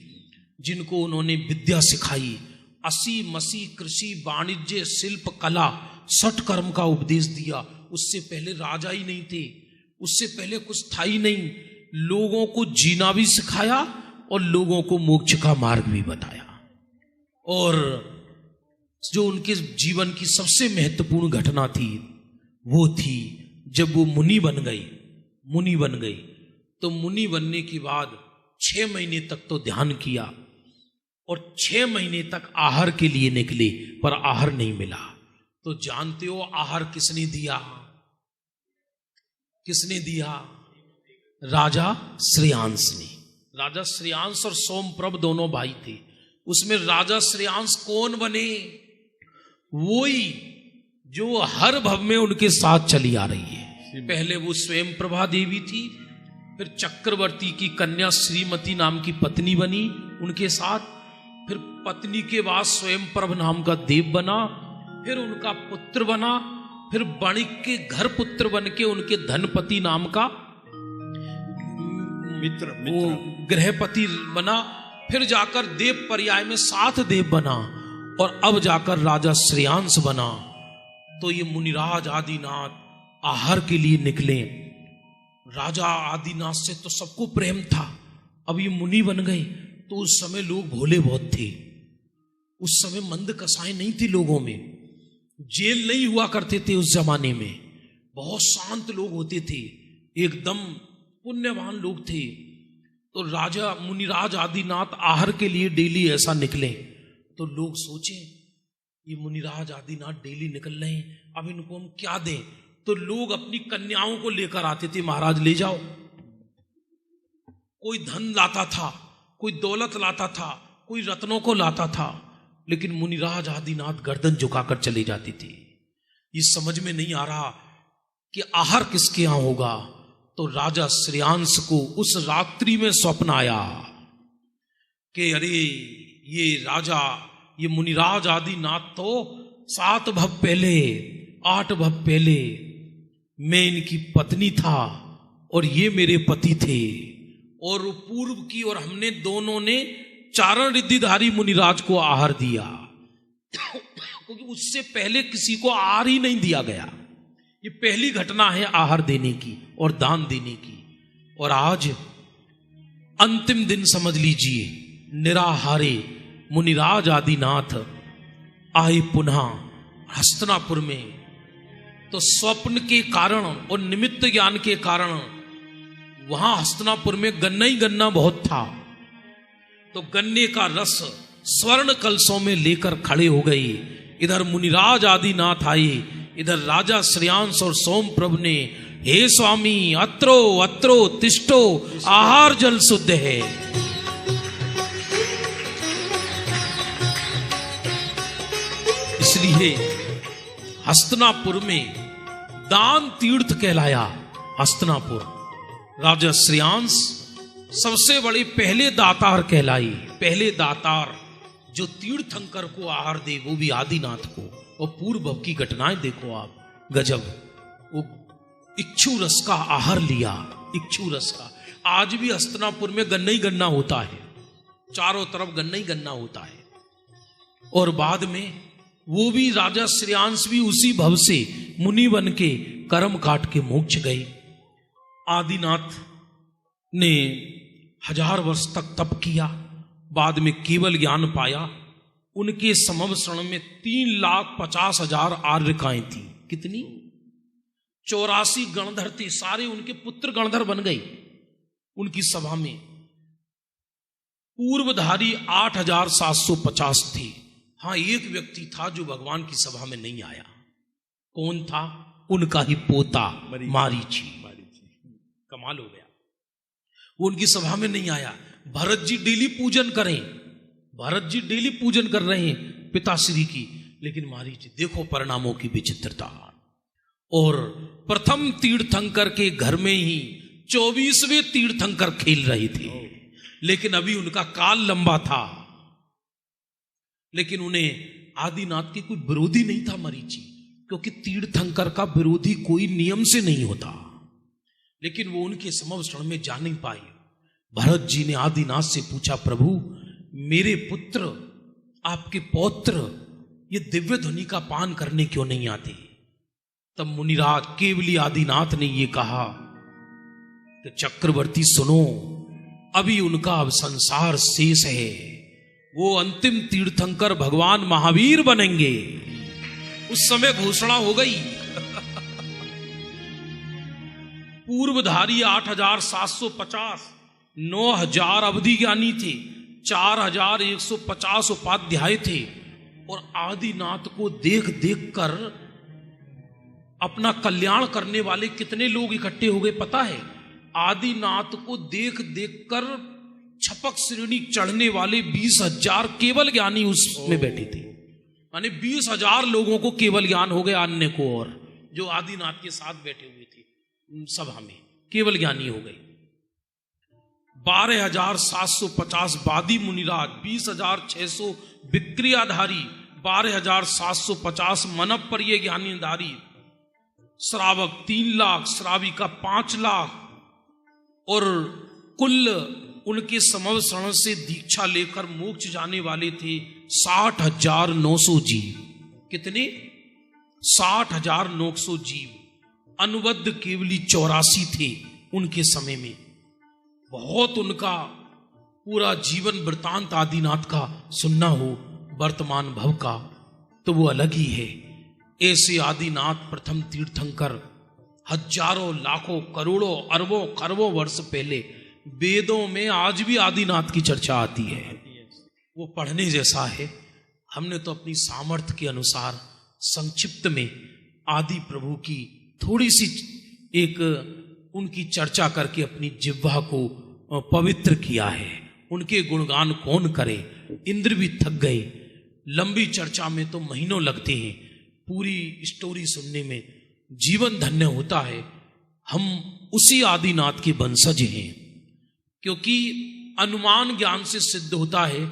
जिनको उन्होंने विद्या सिखाई। 80 मसी कृषि वाणिज्य शिल्प कला 60 कर्म का उपदेश दिया। उससे पहले राजा ही नहीं थे, उससे पहले कुछ था ही नहीं। लोगों को जीना भी सिखाया और लोगों को मोक्ष का मार्ग भी बताया। और जो उनके जीवन की सबसे महत्वपूर्ण घटना थी वो थी जब वो मुनि बन गए। मुनि बन गए तो मुनि बनने के बाद 6 महीने तक तो ध्यान किया और 6 महीने तक आहार के लिए निकले, पर आहार नहीं मिला। तो जानते हो आहार किसने दिया? किसने दिया? राजा श्रेयांश ने। राजा श्रेयांश और सोमप्रभ दोनों भाई थे। उसमें राजा श्रेयांश कौन बने? वही जो हर भव में उनके साथ चली आ रही है। पहले वो स्वयं प्रभा देवी थी, फिर चक्रवर्ती की कन्या श्रीमती नाम की पत्नी बनी उनके साथ, फिर पत्नी के बाद स्वयं प्रभ नाम का देव बना, फिर उनका पुत्र बना, फिर वणिक के घर पुत्र बन के उनके धनपति नाम का मित्र वो गृहपति बना, फिर जाकर देव पर्याय में 7 देव बना और अब जाकर राजा श्रेयांश बना। तो ये मुनिराज आदिनाथ आहार के लिए निकले। राजा आदिनाथ से तो सबको प्रेम था, अब ये मुनि बन गए। तो उस समय लोग भोले बहुत थे। उस समय मंद कसाई नहीं थी लोगों में, जेल नहीं हुआ करते थे उस जमाने में। बहुत शांत लोग होते थे, एकदम पुण्यवान लोग थे। तो राजा मुनिराज आदिनाथ आहार के लिए डेली ऐसा निकले तो लोग सोचे ये मुनिराज आदिनाथ डेली निकल रहे हैं, अब इनको हम क्या दें? तो लोग अपनी कन्याओं को लेकर आते थे, महाराज ले जाओ। कोई धन लाता था, कोई दौलत लाता था, कोई रत्नों को लाता था, लेकिन मुनिराज आदिनाथ गर्दन झुकाकर चले जाते थे। ये समझ में नहीं आ रहा कि आहार किसके यहां होगा। तो राजा श्रेयांश को उस रात्रि में स्वप्न आया कि अरे ये राजा, ये मुनिराज आदिनाथ तो 7 भव पहले, 8 भव पहले मैं इनकी पत्नी था और ये मेरे पति थे, और पूर्व की और हमने दोनों ने चारण रिद्धिधारी मुनिराज को आहार दिया, क्योंकि उससे पहले किसी को आहार ही नहीं दिया गया। ये पहली घटना है आहार देने की और दान देने की। और आज अंतिम दिन समझ लीजिए, निराहारे मुनिराज आदिनाथ आए पुनः हस्तिनापुर में। तो स्वप्न के कारण और निमित्त ज्ञान के कारण वहां हस्तिनापुर में गन्ना ही गन्ना बहुत था। तो गन्ने का रस स्वर्ण कलशों में लेकर खड़े हो गए। इधर मुनिराज आदिनाथ आए, इधर राजा श्रेयांश और सोमप्रभ ने, हे स्वामी अत्रो अत्रो तिष्ठो, आहार जल शुद्ध है। इसलिए हस्तिनापुर में दान तीर्थ कहलाया। हस्तिनापुर राजा श्रेयांश सबसे बड़े पहले दातार कहलाई। पहले दातार जो तीर्थंकर को आहार दे, वो भी आदिनाथ को। और पूर्व की घटनाएं देखो आप, गजब। वो इच्छू रस का आहार लिया, इच्छू रस का। आज भी हस्तिनापुर में गन्ना ही गन्ना होता है, चारों तरफ गन्ना ही गन्ना होता है। और बाद में वो भी राजा श्रेयांश भी उसी भव से मुनि बन के कर्म काट के मोक्ष गए। आदिनाथ ने 1000 वर्ष तक तप किया, बाद में केवल ज्ञान पाया। उनके समवसरण में 3,50,000 आर्यकाएं थी। कितनी? 84 गणधर थे, सारे उनके पुत्र गणधर बन गए उनकी सभा में। पूर्वधारी 8,750 थे। हाँ, एक व्यक्ति था जो भगवान की सभा में नहीं आया। कौन था? उनका ही पोता मारीची। कमाल हो गया, वो उनकी सभा में नहीं आया। भरत जी डेली पूजन करें, भरत जी डेली पूजन कर रहे हैं पिताश्री की, लेकिन मारीची, देखो परिणामों की विचित्रता। और प्रथम तीर्थंकर के घर में ही 24वें तीर्थंकर खेल रहे थे, लेकिन अभी उनका काल लंबा था। लेकिन उन्हें आदिनाथ की कोई विरोधी नहीं था मरीची, क्योंकि तीर्थंकर का विरोधी कोई नियम से नहीं होता। लेकिन वो उनके समवसरण में जा नहीं पाए। भरत जी ने आदिनाथ से पूछा, प्रभु मेरे पुत्र, आपके पौत्र ये दिव्य ध्वनि का पान करने क्यों नहीं आते? तब मुनिराज केवली आदिनाथ ने ये कहा कि चक्रवर्ती सुनो, अभी उनका अब संसार शेष है, वो अंतिम तीर्थंकर भगवान महावीर बनेंगे। उस समय घोषणा हो गई। पूर्वधारी 8,750, 9,000 अवधि ज्ञानी थे, 4,150 उपाध्याय थे। और आदिनाथ को देख देख कर अपना कल्याण करने वाले कितने लोग इकट्ठे हो गए पता है? आदिनाथ को देख देख कर छपक श्रेणी चढ़ने वाले 20,000 केवल ज्ञानी उसमें बैठे थे। माने 20,000 लोगों को केवल ज्ञान हो गया, अन्य को, और जो आदिनाथ के साथ बैठे हुए थे सभा में केवल ज्ञानी हो गए। 12,750 वादी मुनिराज, 20,600 विक्रियाधारी, 12,750 मनप पर ये ज्ञानीधारी, श्रावक 3 लाख, श्राविका 5 लाख, और कुल उनके समवसरण से दीक्षा लेकर मोक्ष जाने वाले थे 60,900 जीव। कितने? 60,900 जीव। अनुबद्ध केवली 84 थे उनके समय में। बहुत उनका पूरा जीवन वृतांत आदिनाथ का सुनना हो वर्तमान भव का तो वो अलग ही है। ऐसे आदिनाथ प्रथम तीर्थंकर हजारों लाखों करोड़ों अरबों खरबों वर्ष पहले वेदों में आज भी आदिनाथ की चर्चा आती है। वो पढ़ने जैसा है। हमने तो अपनी सामर्थ्य के अनुसार संक्षिप्त में आदि प्रभु की थोड़ी सी एक उनकी चर्चा करके अपनी जिह्वा को पवित्र किया है। उनके गुणगान कौन करे। इंद्र भी थक गए। लंबी चर्चा में तो महीनों लगते हैं, पूरी स्टोरी सुनने में जीवन धन्य होता है। हम उसी आदिनाथ के वंशज हैं, क्योंकि अनुमान ज्ञान से सिद्ध होता है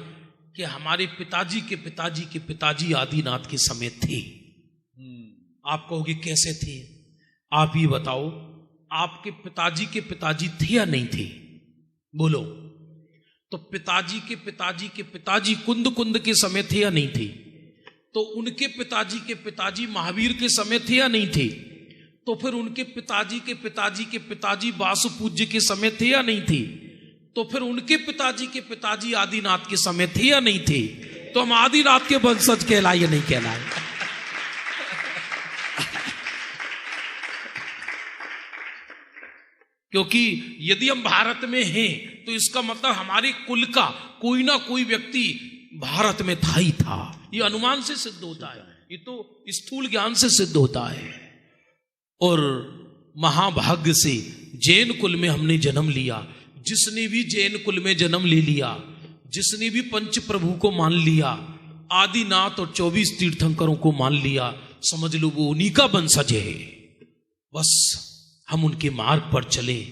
कि हमारे पिताजी के पिताजी के पिताजी आदिनाथ के समय थे। आप कहोगे कैसे थे? आप ही बताओ, आपके पिताजी के पिताजी थे या नहीं थे? बोलो। तो पिताजी के पिताजी के पिताजी कुंद कुंद के समय थे या नहीं थे? तो उनके पिताजी के पिताजी महावीर के समय थे या नहीं थे? तो फिर उनके पिताजी के पिताजी के पिताजी वासु पूज्य के समय थे या नहीं थे? तो फिर उनके पिताजी के पिताजी आदिनाथ के समय थे या नहीं थे? तो हम आदिनाथ के वंशज कहलाए या नहीं कहलाए? क्योंकि यदि हम भारत में हैं तो इसका मतलब हमारे कुल का कोई ना कोई व्यक्ति भारत में था ही था। ये अनुमान से सिद्ध होता है, ये तो स्थूल ज्ञान से सिद्ध होता है। और महाभाग्य से जैन कुल में हमने जन्म लिया। जिसने भी जैन कुल में जन्म ले लिया, जिसने भी पंच प्रभु को मान लिया, आदिनाथ और 24 तीर्थंकरों को मान लिया, समझ लो वो उन्हीं का वंशज है। बस हम उनके मार्ग पर चले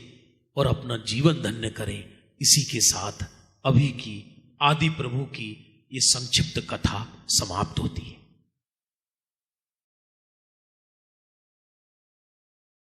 और अपना जीवन धन्य करें। इसी के साथ अभी की आदि प्रभु की ये संक्षिप्त कथा समाप्त होती है।